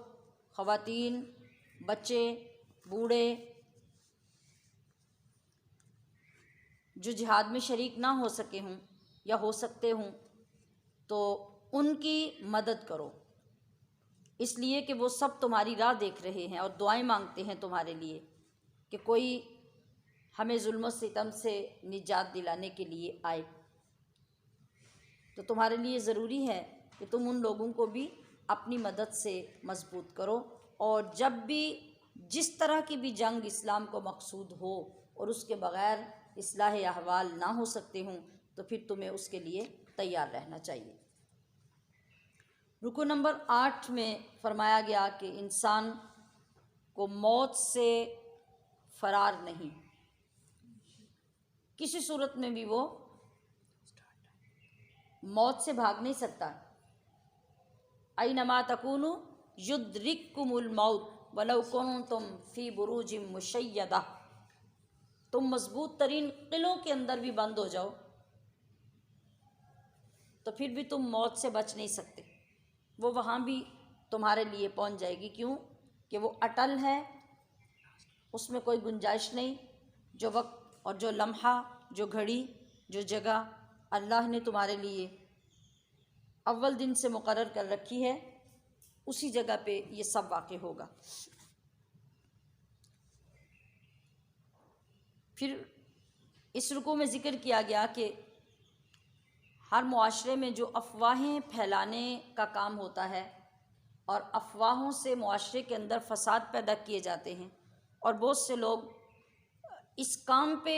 ख़वातीन, बच्चे, बूढ़े जो जिहाद में शरीक ना हो सके हों या हो सकते हों, तो उनकी मदद करो, इसलिए कि वो सब तुम्हारी राह देख रहे हैं और दुआएं मांगते हैं तुम्हारे लिए कि कोई हमें जुल्म सितम से निजात दिलाने के लिए आए। तो तुम्हारे लिए ज़रूरी है कि तुम उन लोगों को भी अपनी मदद से मजबूत करो और जब भी जिस तरह की भी जंग इस्लाम को मकसूद हो और उसके बग़ैर इस्लाह अहवाल ना हो सकते हों तो फिर तुम्हें उसके लिए तैयार रहना चाहिए। रुकू नंबर 8 में फरमाया गया कि इंसान को मौत से फ़रार नहीं, किसी सूरत में भी वो मौत से भाग नहीं सकता। ऐनमा तकूनु युद्रिकुमुल मौत वलौ कुंतुम फी बुरूजिम मुशय्यदा। तुम मजबूत तरीन किलों के अंदर भी बंद हो जाओ तो फिर भी तुम मौत से बच नहीं सकते, वो वहाँ भी तुम्हारे लिए पहुँच जाएगी। क्यों कि वो अटल है, उसमें कोई गुंजाइश नहीं। जो वक्त और जो लम्हा, जो घड़ी, जो जगह अल्लाह ने तुम्हारे लिए अव्वल दिन से मुकर्रर कर रखी है, उसी जगह पे ये सब वाक़ई होगा। फिर इस रुकू में ज़िक्र किया गया कि हर मुआशरे में जो अफवाहें फैलाने का काम होता है और अफवाहों से मुआशरे के अंदर फ़साद पैदा किए जाते हैं और बहुत से लोग इस काम पे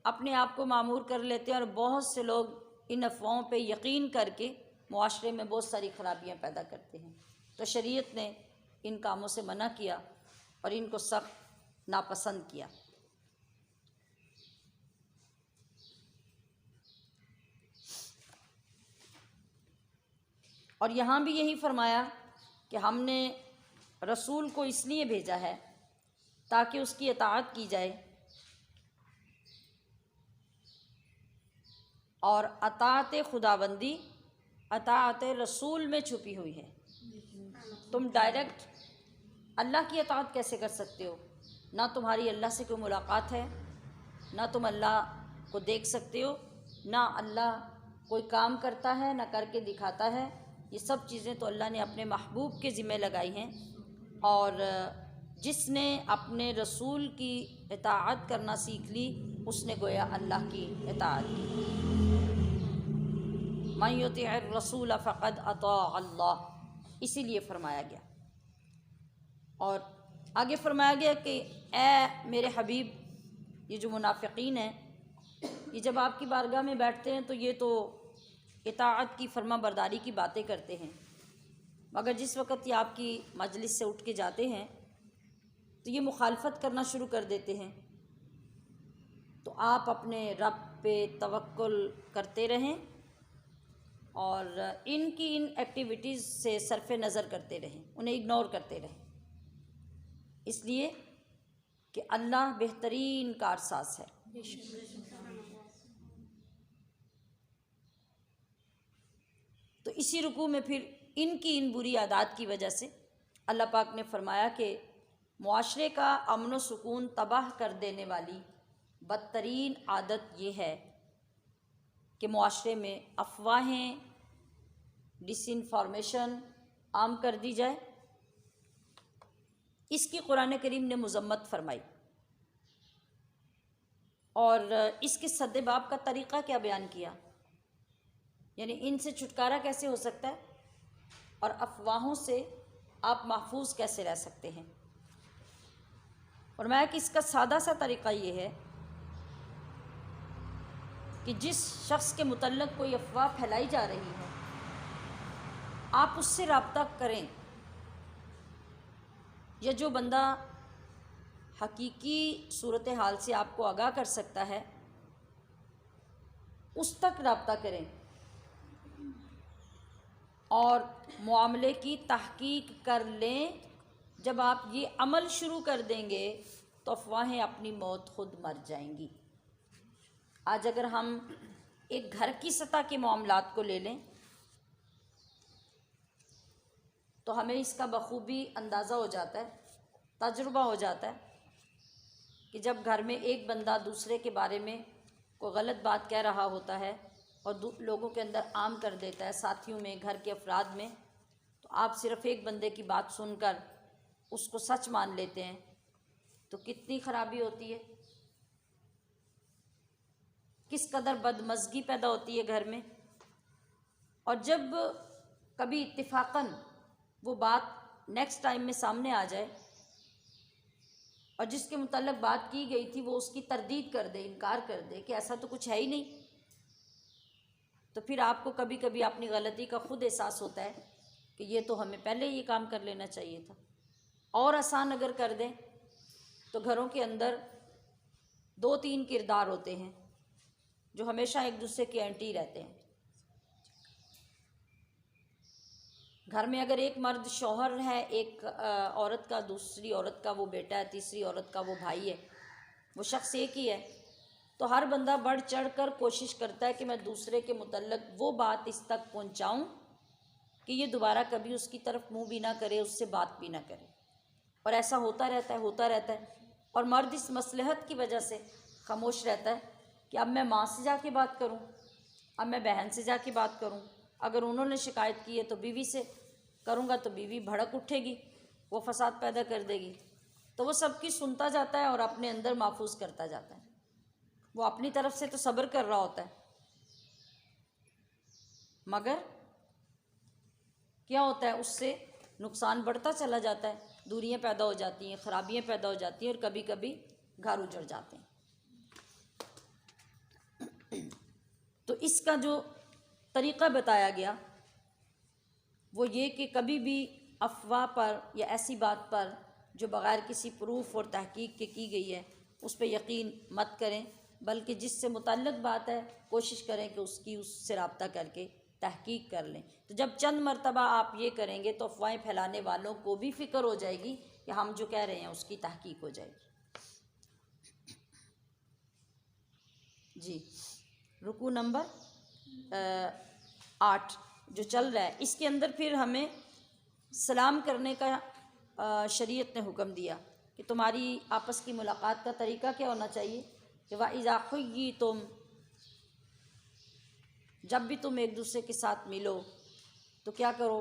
अपने आप को मामूर कर लेते हैं और बहुत से लोग इन अफवाहों पे यकीन करके मुआशरे में बहुत सारी ख़राबियाँ पैदा करते हैं। तो शरीयत ने इन कामों से मना किया और इनको सख्त नापसंद किया। और यहाँ भी यही फरमाया कि हमने रसूल को इसलिए भेजा है ताकि उसकी इताअत की जाए और अताअत खुदाबंदी अताअत रसूल में छुपी हुई है। तुम डायरेक्ट अल्लाह की इताअत कैसे कर सकते हो? ना तुम्हारी अल्लाह से कोई मुलाकात है, ना तुम अल्लाह को देख सकते हो, ना अल्लाह कोई काम करता है, ना करके दिखाता है। ये सब चीज़ें तो अल्लाह ने अपने महबूब के ज़िम्मे लगाई हैं। और जिसने अपने रसूल की इताअत करना सीख ली उसने गोया अल्लाह की इताअत की। मन युतिइर रसूल फ़क़द अता अल्लाह, इसीलिए फरमाया गया। और आगे फरमाया गया कि ए मेरे हबीब, ये जो मुनाफिकीन हैं ये जब आपकी बारगाह में बैठते हैं तो ये तो इताअत की फर्मा बरदारी की बातें करते हैं, मगर जिस वक़्त ये आपकी मजलिस से उठ के जाते हैं तो ये मुखालफत करना शुरू कर देते हैं। तो आप अपने रब पे तवक्कुल करते रहें और इनकी इन एक्टिविटीज़ से सरफ़ नज़र करते रहें, उन्हें इग्नोर करते रहें, इसलिए कि अल्लाह बेहतरीन कारसाज़ है। तो इसी रुकू में फिर इनकी इन बुरी आदत की वजह से अल्लाह पाक ने फरमाया कि मुआशरे का अमन व सुकून तबाह कर देने वाली बदतरीन आदत ये है कि मुआशरे में अफवाहें, डिसइंफॉर्मेशन आम कर दी जाए। इसकी कुरान करीम ने मज़म्मत फरमाई और इसके सद्देबाब का तरीक़ा क्या बयान किया, यानी इनसे छुटकारा कैसे हो सकता है और अफवाहों से आप महफूज कैसे रह सकते हैं। और मैं कि इसका सादा सा तरीक़ा ये है कि जिस शख्स के मुतल्लक़ कोई अफवाह फैलाई जा रही है आप उससे रब्ता करें, या जो बंदा हकीकी सूरत हाल से आपको आगाह कर सकता है उस तक रब्ता करें और मामले की तहकीक कर लें। जब आप ये अमल शुरू कर देंगे तो अफवाहें अपनी मौत खुद मर जाएंगी। आज अगर हम एक घर की सतह के मामलात को ले लें तो हमें इसका बखूबी अंदाज़ा हो जाता है, तजुर्बा हो जाता है कि जब घर में एक बंदा दूसरे के बारे में कोई गलत बात कह रहा होता है और लोगों के अंदर आम कर देता है, साथियों में, घर के अफराद में, तो आप सिर्फ़ एक बंदे की बात सुनकर उसको सच मान लेते हैं तो कितनी ख़राबी होती है, किस कदर बदमज़गी पैदा होती है घर में। और जब कभी इत्तिफ़ाक़न वो बात नेक्स्ट टाइम में सामने आ जाए और जिसके मुतल्लिक़ बात की गई थी वो उसकी तरदीद कर दे, इनकार कर दे कि ऐसा तो कुछ है ही नहीं, तो फिर आपको कभी कभी अपनी गलती का ख़ुद एहसास होता है कि ये तो हमें पहले ये काम कर लेना चाहिए था। और आसान अगर कर दें तो घरों के अंदर 2-3 किरदार होते हैं जो हमेशा एक दूसरे के एंटी रहते हैं। घर में अगर एक मर्द शौहर है, एक औरत का दूसरी औरत का वो बेटा है, तीसरी औरत का वो भाई है, वो शख्स एक ही है, तो हर बंदा बढ़ चढ़ कर कोशिश करता है कि मैं दूसरे के मुतल्लिक़ वो बात इस तक पहुंचाऊं कि ये दोबारा कभी उसकी तरफ मुंह भी ना करे, उससे बात भी ना करे। और ऐसा होता रहता है और मर्द इस मसलहत की वजह से खामोश रहता है कि अब मैं माँ से जाके बात करूं, अब मैं बहन से जाके बात करूं, अगर उन्होंने शिकायत की है तो बीवी से करूंगा तो बीवी भड़क उठेगी, वो फसाद पैदा कर देगी। तो वो सबकी सुनता जाता है और अपने अंदर महफूज करता जाता है। वो अपनी तरफ से तो सब्र कर रहा होता है, मगर क्या होता है, उससे नुकसान बढ़ता चला जाता है, दूरियां पैदा हो जाती हैं, ख़राबियाँ पैदा हो जाती हैं और कभी कभी घर उजड़ जाते हैं। तो इसका जो तरीक़ा बताया गया वो ये कि कभी भी अफवाह पर या ऐसी बात पर जो बग़ैर किसी प्रूफ और तहकीक के की गई है उस पर यकीन मत करें, बल्कि जिससे मुतल्लिक़ बात है कोशिश करें कि उससे रब्ता करके तहकीक कर लें। तो जब चंद मरतबा आप ये करेंगे तो अफवाहें फैलाने वालों को भी फ़िक्र हो जाएगी कि हम जो कह रहे हैं उसकी तहकीक हो जाएगी। जी, रुकू नंबर 8 जो चल रहा है, इसके अंदर फिर हमें सलाम करने का शरीयत ने हुक्म दिया कि तुम्हारी आपस की मुलाकात का तरीक़ा क्या होना चाहिए कि वाइज़ा हुय्यितुम, जब भी तुम एक दूसरे के साथ मिलो तो क्या करो,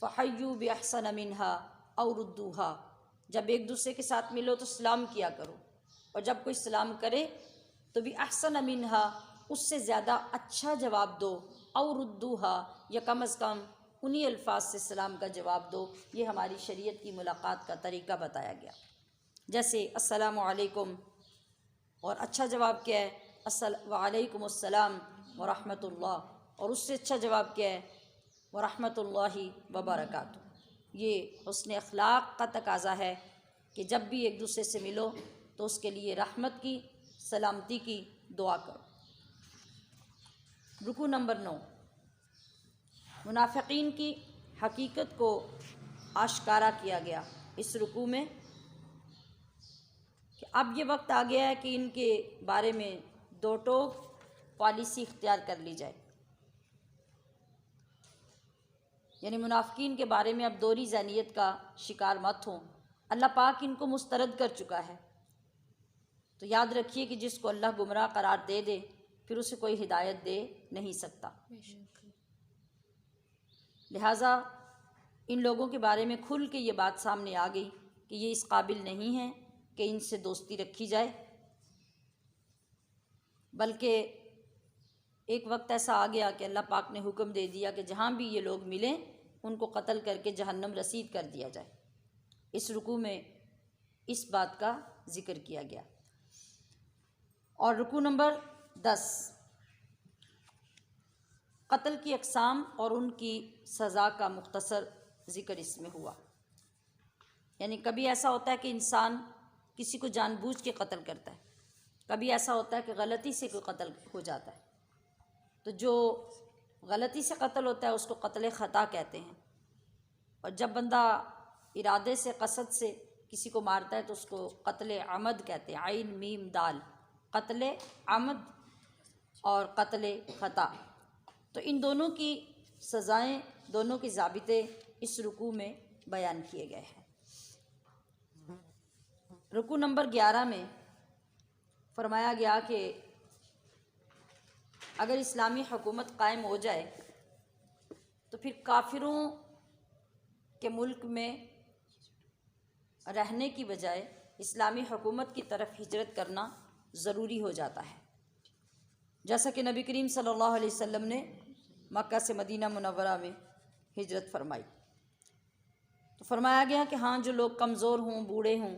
फ़हय्यू बिअहसन मिन्हा औ रुद्दूहा, जब एक दूसरे के साथ मिलो तो सलाम किया करो, और जब कोई सलाम करे तो बिअहसन मिन्हा, उससे ज़्यादा अच्छा जवाब दो, औ रुद्दूहा, या कम अज़ कम उन्हीं अल्फाज से सलाम का जवाब दो। ये हमारी शरीयत की मुलाकात का तरीक़ा बताया गया। जैसे अस्सलामु अलैकुम, और अच्छा जवाब क्या है, वालेकुमुस्सलाम व रहमतुल्लाह, और उससे अच्छा जवाब क्या है, व रहमतुल्लाहि व बरकातुहू। ये हुस्न अखलाक का तकाज़ा है कि जब भी एक दूसरे से मिलो तो उसके लिए रहमत की, सलामती की दुआ करो। रुकू नंबर 9, मुनाफिकीन की हकीकत को आश्कारा किया गया इस रुकू में कि अब ये वक्त आ गया है कि इनके बारे में दो टोक पॉलिसी इख्तियार कर ली जाए, यानी मुनाफिकीन के बारे में अब दोहरी ज़हनियत का शिकार मत हों। अल्लाह पाक इनको मुस्तरद कर चुका है, तो याद रखिए कि जिसको अल्लाह गुमराह करार दे दे फिर उसे कोई हिदायत दे नहीं सकता। लिहाजा इन लोगों के बारे में खुल के ये बात सामने आ गई कि ये इस काबिल नहीं है कि इनसे दोस्ती रखी जाए, बल्कि एक वक्त ऐसा आ गया कि अल्लाह पाक ने हुक्म दे दिया कि जहाँ भी ये लोग मिलें उनको कत्ल करके जहन्नम रसीद कर दिया जाए। इस रुकू में इस बात का ज़िक्र किया गया। और रुकू नंबर 10, कत्ल की अक़साम और उनकी सज़ा का मुख्तसर ज़िक्र इसमें हुआ। यानी कभी ऐसा होता है कि इंसान किसी को जानबूझ के कत्ल करता है, कभी ऐसा होता है कि गलती से कोई कत्ल हो जाता है। तो जो गलती से कत्ल होता है उसको कत्ल ख़ता कहते हैं, और जब बंदा इरादे से कसद से किसी को मारता है तो उसको कत्ल अमद कहते हैं, आइन मीम दाल, कत्ल अमद और कत्ल ख़ता। तो इन दोनों की सज़ाएँ, दोनों के ज़ाबिते इस रुकू में बयान किए गए हैं। रुकू नंबर 11 में फरमाया गया कि अगर इस्लामी हुकूमत कायम हो जाए तो फिर काफिरों के मुल्क में रहने की बजाय इस्लामी हुकूमत की तरफ हिजरत करना ज़रूरी हो जाता है, जैसा कि नबी करीम सल्लल्लाहु अलैहि वसल्लम ने मक्का से मदीना मुनव्वरा में हिजरत फरमाई। फरमाया गया कि हाँ, जो लोग कमज़ोर हों, बूढ़े हों,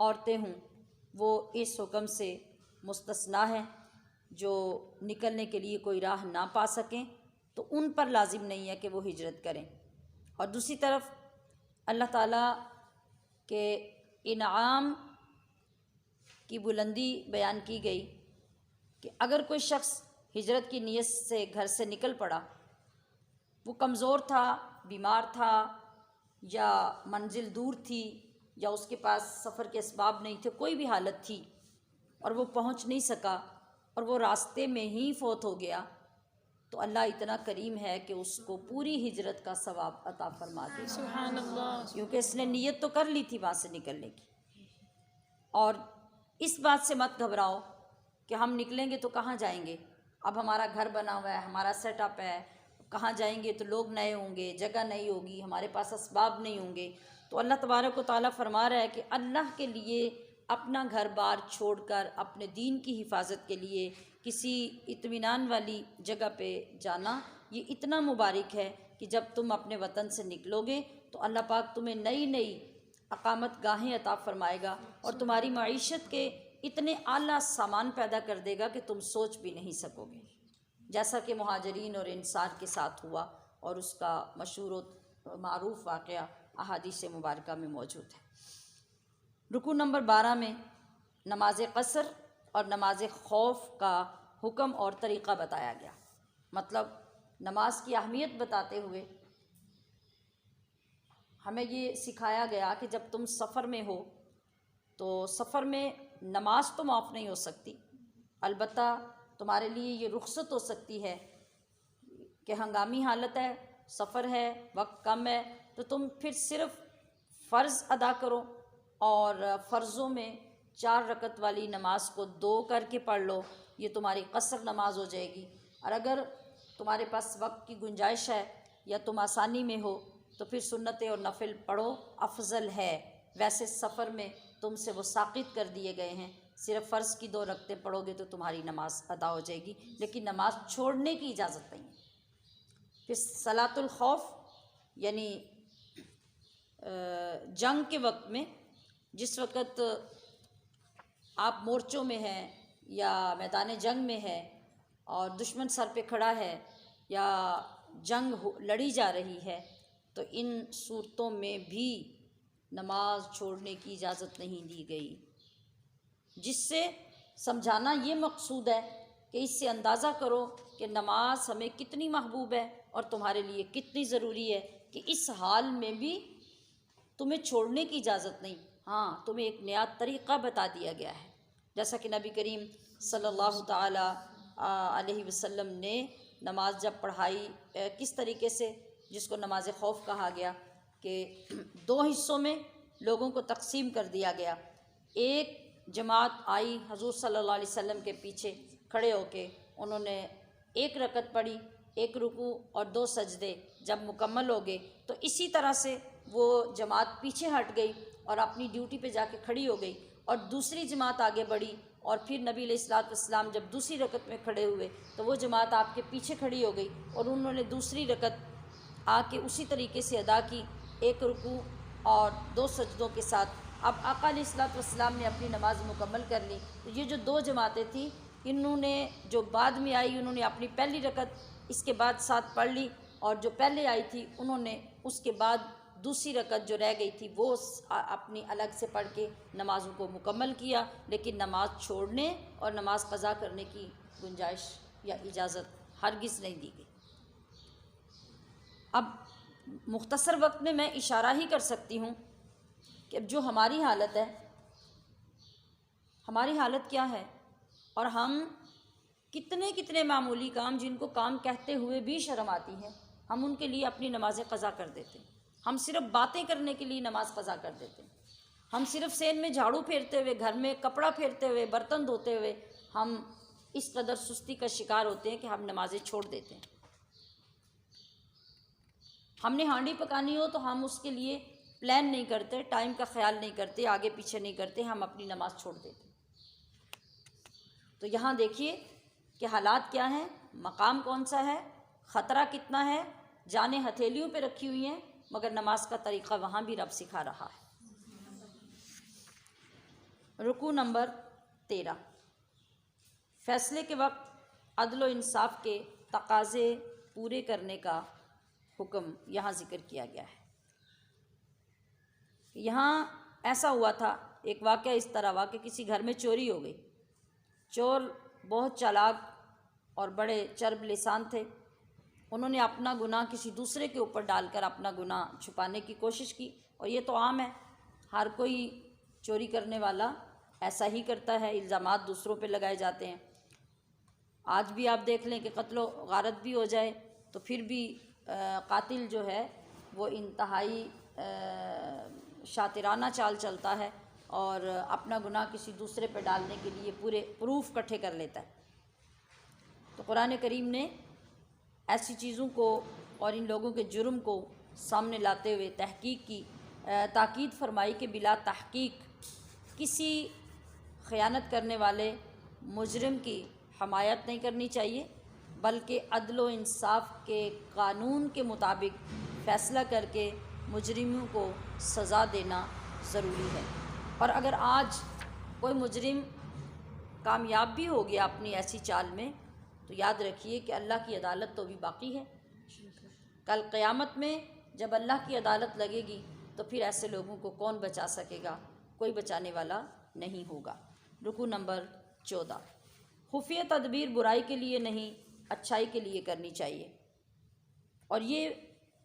औरतें हों, वो इस हुक्म से मुस्तस्ना है। जो निकलने के लिए कोई राह ना पा सकें तो उन पर लाजिम नहीं है कि वो हिजरत करें। और दूसरी तरफ अल्लाह ताला के इनाम की बुलंदी बयान की गई कि अगर कोई शख्स हिजरत की नीयत से घर से निकल पड़ा, वो कमज़ोर था, बीमार था, या मंजिल दूर थी, या उसके पास सफ़र के असबाब नहीं थे, कोई भी हालत थी और वो पहुंच नहीं सका और वो रास्ते में ही फ़ौत हो गया, तो अल्लाह इतना करीम है कि उसको पूरी हिजरत का सवाब अता फरमा दे। सुभान अल्लाह। क्योंकि इसने नीयत तो कर ली थी वहाँ से निकलने की। और इस बात से मत घबराओ कि हम निकलेंगे तो कहाँ जाएंगे, अब हमारा घर बना हुआ है, हमारा सेटअप है, कहाँ जाएंगे तो लोग नए होंगे, जगह नहीं होगी, हमारे पास असबाब नहीं होंगे। तो अल्लाह तबारक व तआला फरमा रहा है कि अल्लाह के लिए अपना घर बार छोड़कर अपने दीन की हिफाजत के लिए किसी इत्मीनान वाली जगह पे जाना, ये इतना मुबारक है कि जब तुम अपने वतन से निकलोगे तो अल्लाह पाक तुम्हें नई नई अकामत गाहें अता फरमाएगा और तुम्हारी माईशत के इतने आला सामान पैदा कर देगा कि तुम सोच भी नहीं सकोगे, जैसा कि मुहाजिरीन और इंसार के साथ हुआ। और उसका मशहूर मारूफ वाक़या अहादीस मुबारका में मौजूद है। रुकू नंबर 12 में नमाज क़सर और नमाज खौफ का हुक्म और तरीक़ा बताया गया। मतलब नमाज की अहमियत बताते हुए हमें ये सिखाया गया कि जब तुम सफ़र में हो तो सफ़र में नमाज तो माफ़ नहीं हो सकती, अलबत्ता तुम्हारे लिए ये रुख्सत हो सकती है कि हंगामी हालत है, सफ़र है, वक्त कम है, तो तुम फिर सिर्फ़ फ़र्ज़ अदा करो और फ़र्ज़ों में 4 रकत वाली नमाज को 2 करके पढ़ लो, ये तुम्हारी क़सर नमाज हो जाएगी। और अगर तुम्हारे पास वक्त की गुंजाइश है या तुम आसानी में हो तो फिर सुन्नतें और नफिल पढ़ो, अफजल है। वैसे सफ़र में तुमसे वो साक़ित कर दिए गए हैं, सिर्फ़ फ़र्ज़ की 2 रकतें पढ़ोगे तो तुम्हारी नमाज अदा हो जाएगी, लेकिन नमाज छोड़ने की इजाज़त नहीं है। फिर सलातुल खौफ यानी जंग के वक्त में, जिस वक़्त आप मोर्चों में हैं या मैदान जंग में है और दुश्मन सर पे खड़ा है या जंग लड़ी जा रही है, तो इन सूरतों में भी नमाज छोड़ने की इजाज़त नहीं दी गई। जिससे समझाना ये मकसूद है कि इससे अंदाज़ा करो कि नमाज हमें कितनी महबूब है और तुम्हारे लिए कितनी ज़रूरी है कि इस हाल में भी तुम्हें छोड़ने की इजाज़त नहीं। हाँ, तुम्हें एक नया तरीक़ा बता दिया गया है, जैसा कि नबी करीम सल्लल्लाहु ताला अलैहि वसल्लम ने नमाज जब पढ़ाई किस तरीके से, जिसको नमाज खौफ कहा गया, कि 2 हिस्सों में लोगों को तकसीम कर दिया गया। एक जमात आई हजूर सल्लल्लाहु अलैहि वसल्लम के पीछे खड़े होके, उन्होंने 1 रकत पढ़ी, 1 रुकू और 2 सजदे जब मुकम्मल हो गए तो इसी तरह से वो जमात पीछे हट गई और अपनी ड्यूटी पे जाके खड़ी हो गई और दूसरी जमात आगे बढ़ी। और फिर नबी अलैहिस्सलाम जब दूसरी रकत में खड़े हुए तो वो जमात आपके पीछे खड़ी हो गई और उन्होंने दूसरी रकत आके उसी तरीके से अदा की, 1 रुकू और 2 सजदों के साथ। अब आका अलैहिस्सलाम ने अपनी नमाज मुकम्मल कर ली। तो ये जो 2 जमातें थी, इन्होंने जो बाद में आई उन्होंने अपनी पहली रकत इसके बाद साथ पढ़ ली, और जो पहले आई थी उन्होंने उसके बाद दूसरी रकत जो रह गई थी वो अपनी अलग से पढ़ के नमाज़ों को मुकम्मल किया, लेकिन नमाज छोड़ने और नमाज क़ज़ा करने की गुंजाइश या इजाज़त हरगिज़ नहीं दी गई। अब मुख्तसर वक्त में मैं इशारा ही कर सकती हूँ कि अब जो हमारी हालत है, हमारी हालत क्या है, और हम कितने मामूली काम जिनको काम कहते हुए भी शर्म आती है, हम उनके लिए अपनी नमाज़ें क़ज़ा कर देते हैं। हम सिर्फ बातें करने के लिए नमाज क़ज़ा कर देते हैं। हम सिर्फ सेन में झाड़ू फेरते हुए, घर में कपड़ा फेरते हुए, बर्तन धोते हुए हम इस कदर सुस्ती का शिकार होते हैं कि हम नमाज़ें छोड़ देते हैं। हमने हांडी पकानी हो तो हम उसके लिए प्लान नहीं करते, टाइम का ख्याल नहीं करते, आगे पीछे नहीं करते, हम अपनी नमाज़ छोड़ देते। तो यहाँ देखिए कि हालात क्या हैं, मकाम कौन सा है, ख़तरा कितना है, जानें हथेलियों पे रखी हुई हैं, मगर नमाज का तरीक़ा वहाँ भी रब सिखा रहा है। रुकू नंबर 13, फ़ैसले के वक्त अदल व इंसाफ के तकाज़े पूरे करने का हुक्म यहाँ ज़िक्र किया गया है। यहाँ ऐसा हुआ था, एक वाक़या इस तरह हुआ कि किसी घर में चोरी हो गई। चोर बहुत चालाक और बड़े चर्ब लिसान थे। उन्होंने अपना गुनाह किसी दूसरे के ऊपर डालकर अपना गुनाह छुपाने की कोशिश की, और ये तो आम है, हर कोई चोरी करने वाला ऐसा ही करता है, इल्ज़ामात दूसरों पे लगाए जाते हैं। आज भी आप देख लें कि कत्लो गारत भी हो जाए तो फिर भी कातिल जो है वो इंतहाई शातिराना चाल चलता है और अपना गुनाह किसी दूसरे पे डालने के लिए पूरे प्रूफ इकट्ठे कर लेता है। तो कुरान करीम ने ऐसी चीज़ों को और इन लोगों के जुर्म को सामने लाते हुए तहकीक की ताकीद फरमाई कि बिला तहकीक किसी ख़यानत करने वाले मुजरिम की हमायत नहीं करनी चाहिए, बल्कि अदल व इंसाफ के कानून के मुताबिक फ़ैसला करके मुजरिमों को सज़ा देना ज़रूरी है। और अगर आज कोई मुजरिम कामयाब भी हो गया अपनी ऐसी चाल में, तो याद रखिए कि अल्लाह की अदालत तो भी बाकी है। कल क़यामत में जब अल्लाह की अदालत लगेगी तो फिर ऐसे लोगों को कौन बचा सकेगा? कोई बचाने वाला नहीं होगा। रुकू नंबर 14, खुफिया तदबीर बुराई के लिए नहीं, अच्छाई के लिए करनी चाहिए। और ये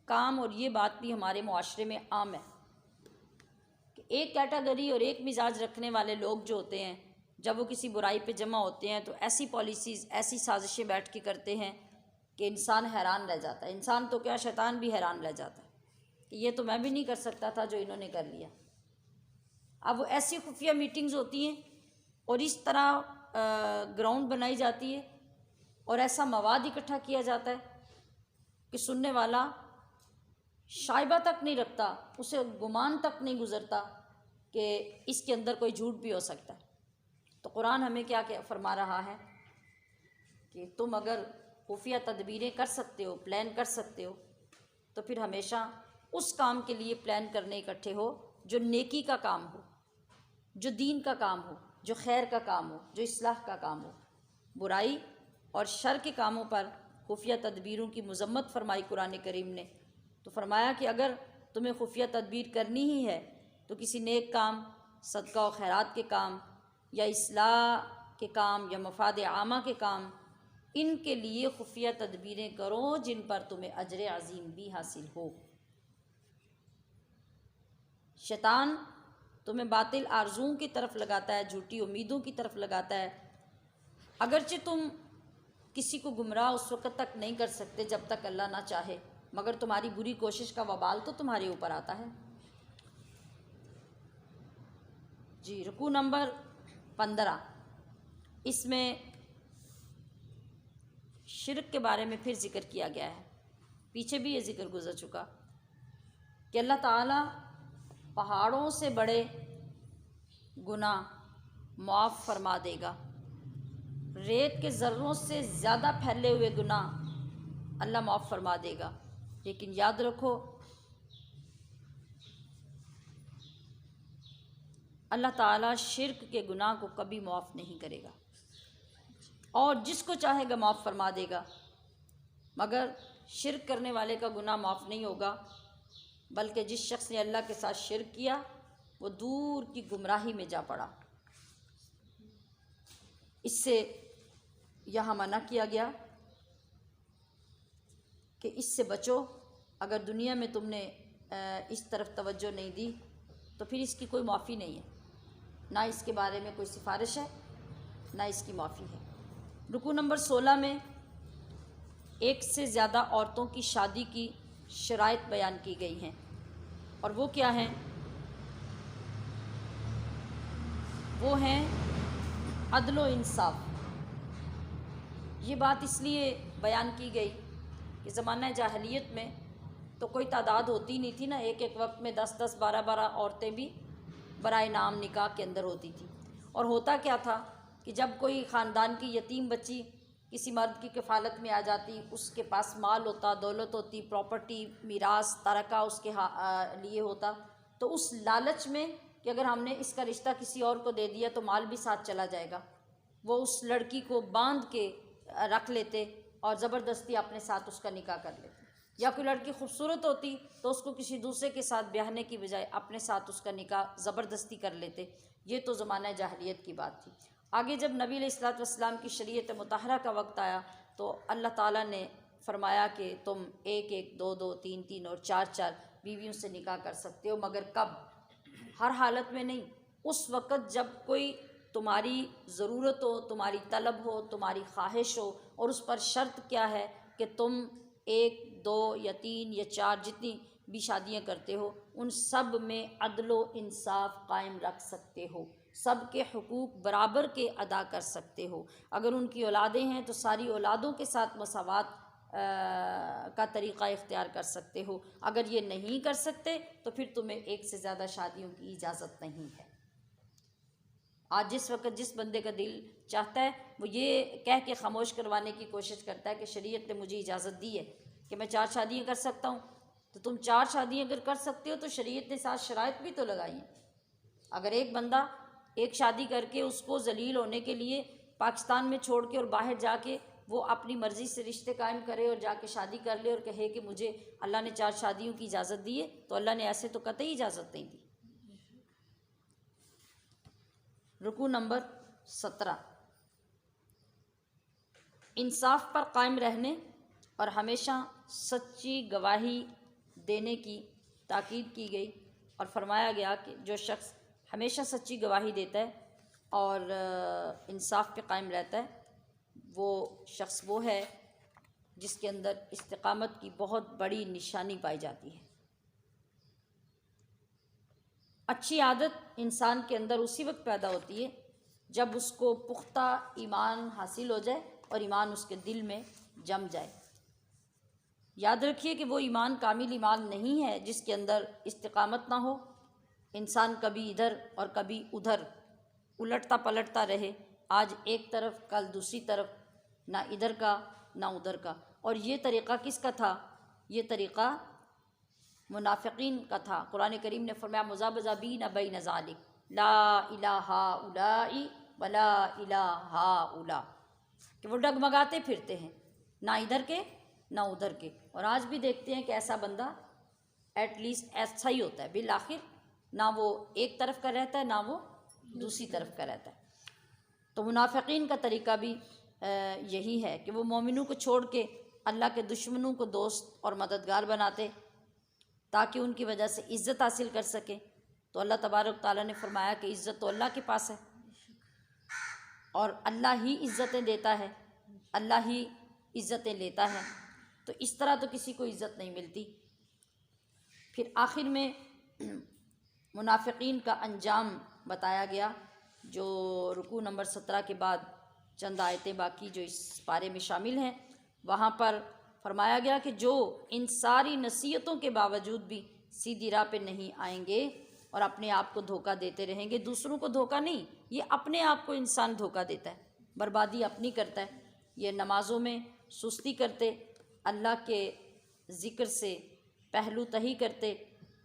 काम और ये बात भी हमारे मुआशरे में आम है कि एक कैटेगरी और एक मिजाज रखने वाले लोग जो होते हैं, जब वो किसी बुराई पे जमा होते हैं तो ऐसी पॉलिसीज़, ऐसी साजिशें बैठ के करते हैं कि इंसान हैरान रह जाता है। इंसान तो क्या, शैतान भी हैरान रह जाता है कि ये तो मैं भी नहीं कर सकता था जो इन्होंने कर लिया। अब वो ऐसी खुफिया मीटिंग्स होती हैं और इस तरह ग्राउंड बनाई जाती है और ऐसा मवाद इकट्ठा किया जाता है कि सुनने वाला शायबा तक नहीं रखता, उसे गुमान तक नहीं गुज़रता कि इसके अंदर कोई झूठ भी हो सकता है। तो कुरान हमें क्या क्या फरमा रहा है कि तुम अगर खुफिया तदबीरें कर सकते हो, प्लान कर सकते हो, तो फिर हमेशा उस काम के लिए प्लान करने इकट्ठे हो जो नेकी का काम हो, जो दीन का काम हो, जो खैर का काम हो, जो इस्लाह का काम हो। बुराई और शर के कामों पर खुफिया तदबीरों की मज़म्मत फरमाई कुरान करीम ने। तो फरमाया कि अगर तुम्हें खुफिया तदबीर करनी ही है तो किसी नेक काम, सदका और खैरात के काम, या इस्लाह के काम, या मफाद आमा के काम, इनके लिए खुफिया तदबीरें करो जिन पर तुम्हें अजर अज़ीम भी हासिल हो। शैतान तुम्हें बातिल आरज़ुओं की तरफ लगाता है, झूठी उम्मीदों की तरफ लगाता है। अगरचे तुम किसी को गुमराह उस वक़्त तक नहीं कर सकते जब तक अल्लाह ना चाहे, मगर तुम्हारी बुरी कोशिश का वबाल तो तुम्हारे ऊपर आता है। जी, रुकू नंबर 15, इसमें शिर्क के बारे में फिर ज़िक्र किया गया है। पीछे भी ये ज़िक्र गुज़र चुका कि अल्लाह ताला पहाड़ों से बड़े गुनाह माफ़ फरमा देगा, रेत के ज़र्रों से ज़्यादा फैले हुए गुनाह अल्लाह माफ़ फरमा देगा। लेकिन याद रखो, अल्लाह ताला शिर्क के गुनाह को कभी माफ़ नहीं करेगा, और जिसको चाहेगा माफ़ फरमा देगा। मगर शिर्क करने वाले का गुनाह माफ़ नहीं होगा, बल्कि जिस शख्स ने अल्लाह के साथ शिर्क किया वो दूर की गुमराही में जा पड़ा। इससे यहाँ मना किया गया कि इससे बचो। अगर दुनिया में तुमने इस तरफ तवज्जो नहीं दी तो फिर इसकी कोई माफ़ी नहीं है, ना इसके बारे में कोई सिफारिश है, ना इसकी माफ़ी है। रुकू नंबर 16 में एक से ज़्यादा औरतों की शादी की शराइत बयान की गई हैं, और वो क्या हैं? वो हैं अदल व इंसाफ। ये बात इसलिए बयान की गई कि ज़माना जाहिलियत में तो कोई तादाद होती नहीं थी ना, एक एक वक्त में 10-10, 12-12 औरतें भी बराए नाम निकाह के अंदर होती थी। और होता क्या था कि जब कोई ख़ानदान की यतीम बच्ची किसी मर्द की कफ़ालत में आ जाती, उसके पास माल होता, दौलत होती, प्रॉपर्टी, मीरास, तरका उसके लिए होता, तो उस लालच में कि अगर हमने इसका रिश्ता किसी और को दे दिया तो माल भी साथ चला जाएगा, वो उस लड़की को बांध के रख लेते और ज़बरदस्ती अपने साथ उसका निकाह कर लेते। या कोई लड़की खूबसूरत होती तो उसको किसी दूसरे के साथ ब्याहने की बजाय अपने साथ उसका निकाह ज़बरदस्ती कर लेते। ये तो ज़माना जाहिलियत की बात थी। आगे जब नबी अलैहिस्सलातु वस्सलाम की शरीयत मुतहरा का वक्त आया तो अल्लाह ताला ने फरमाया कि तुम एक एक, दो दो, तीन तीन और चार चार बीवियों से निकाह कर सकते हो, मगर कब? हर हालत में नहीं। उस वक़्त जब कोई तुम्हारी ज़रूरत हो, तुम्हारी तलब हो, तुम्हारी ख्वाहिश हो, और उस पर शर्त क्या है कि तुम एक, दो या तीन या चार जितनी भी शादियां करते हो उन सब में अदल व इंसाफ कायम रख सकते हो, सब के हुकूक बराबर के अदा कर सकते हो। अगर उनकी औलादें हैं तो सारी औलादों के साथ मसावात का तरीक़ा इख्तियार कर सकते हो। अगर ये नहीं कर सकते तो फिर तुम्हें एक से ज़्यादा शादियों की इजाज़त नहीं है। आज जिस वक्त जिस बंदे का दिल चाहता है वो ये कह के ख़ामोश करवाने की कोशिश करता है कि शरीयत ने मुझे इजाज़त दी है कि मैं 4 शादियाँ कर सकता हूँ। तो तुम 4 शादियाँ अगर कर सकते हो तो शरीयत ने 7 शराइत भी तो लगाई हैं। अगर एक बंदा एक शादी करके उसको जलील होने के लिए पाकिस्तान में छोड़ के और बाहर जाके वो अपनी मर्ज़ी से रिश्ते कायम करे और जाके शादी कर ले और कहे कि मुझे अल्लाह ने 4 शादियों की इजाज़त दी है, तो अल्लाह ने ऐसे तो कतई इजाज़त नहीं दी। रुकू नंबर 17, इंसाफ पर कायम रहने और हमेशा सच्ची गवाही देने की ताकीद की गई और फरमाया गया कि जो शख्स हमेशा सच्ची गवाही देता है और इंसाफ पे कायम रहता है वो शख्स वो है जिसके अंदर इस्तिकामत की बहुत बड़ी निशानी पाई जाती है। अच्छी आदत इंसान के अंदर उसी वक्त पैदा होती है जब उसको पुख्ता ईमान हासिल हो जाए और ईमान उसके दिल में जम जाए। याद रखिए कि वो ईमान कामिल ईमान नहीं है जिसके अंदर इस्तिकामत ना हो, इंसान कभी इधर और कभी उधर उलटता पलटता रहे, आज एक तरफ कल दूसरी तरफ, ना इधर का ना उधर का। और ये तरीक़ा किसका था? ये तरीक़ा मुनाफ़िक़ीन का था। कुरान करीम ने फरमाया मुज़ाबज़ाबीन बैन ज़ालिक ला इलाहा उलाई वला इलाहा उला, कि वो डगमगाते फिरते हैं ना इधर के ना उधर के। और आज भी देखते हैं कि ऐसा बंदा एटलीस्ट ऐसा ही होता है, बिल आखिर ना वो एक तरफ का रहता है ना वो दूसरी तरफ का रहता है। तो मुनाफ़िक़ीन का तरीक़ा भी यही है कि वो मोमिनों को छोड़ के अल्लाह के दुश्मनों को दोस्त और मददगार बनाते ताकि उनकी वजह से इज़्ज़त हासिल कर सके। तो अल्लाह तबारक ताला ने फरमाया कि इज़्ज़त तो अल्लाह के पास है और अल्लाह ही इज़्ज़तें देता है, अल्लाह ही इज़्ज़तें लेता है। तो इस तरह तो किसी को इज़्ज़त नहीं मिलती। फिर आखिर में मुनाफ़िक़ीन का अंजाम बताया गया, जो रुकू नंबर 17 के बाद चंद आयतें बाकी जो इस पारे में शामिल हैं। वहाँ पर फरमाया गया कि जो इन सारी नसीहतों के बावजूद भी सीधी राह पे नहीं आएंगे और अपने आप को धोखा देते रहेंगे, दूसरों को धोखा नहीं, ये अपने आप को इंसान धोखा देता है, बर्बादी अपनी करता है। ये नमाज़ों में सुस्ती करते, अल्लाह के ज़िक्र से पहलू तही करते,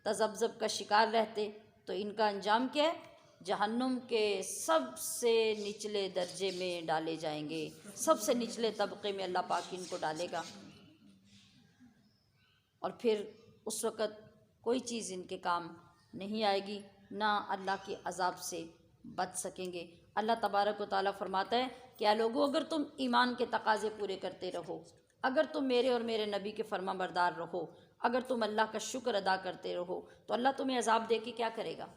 तज़ब्ज़ब का शिकार रहते, तो इनका अंजाम क्या है? जहन्नुम के सबसे निचले दर्जे में डाले जाएंगे, सबसे निचले तबके में अल्लाह पाक इनको डालेगा। और फिर उस वक़्त कोई चीज़ इनके काम नहीं आएगी, ना अल्लाह के अज़ाब से बच सकेंगे। अल्लाह तबारक व तआला फरमाता है, क्या लोगों अगर तुम ईमान के तकाज़े पूरे करते रहो, अगर तुम मेरे और मेरे नबी के फरमाबरदार रहो, अगर तुम अल्लाह का शुक्र अदा करते रहो, तो अल्लाह तुम्हें अज़ाब दे के क्या करेगा?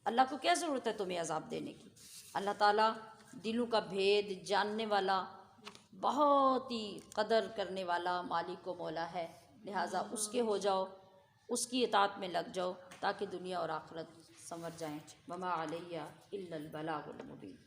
अल्लाह को क्या ज़रूरत है तुम्हें अज़ाब देने की? अल्लाह ताला दिलों का भेद जानने वाला, बहुत ही कदर करने वाला मालिक व मौला है। लिहाजा उसके हो जाओ, उसकी इताअत में लग जाओ ताकि दुनिया और आखिरत संवर जाएँ। वमा अलैया इल्लल बलागुल मुबीन।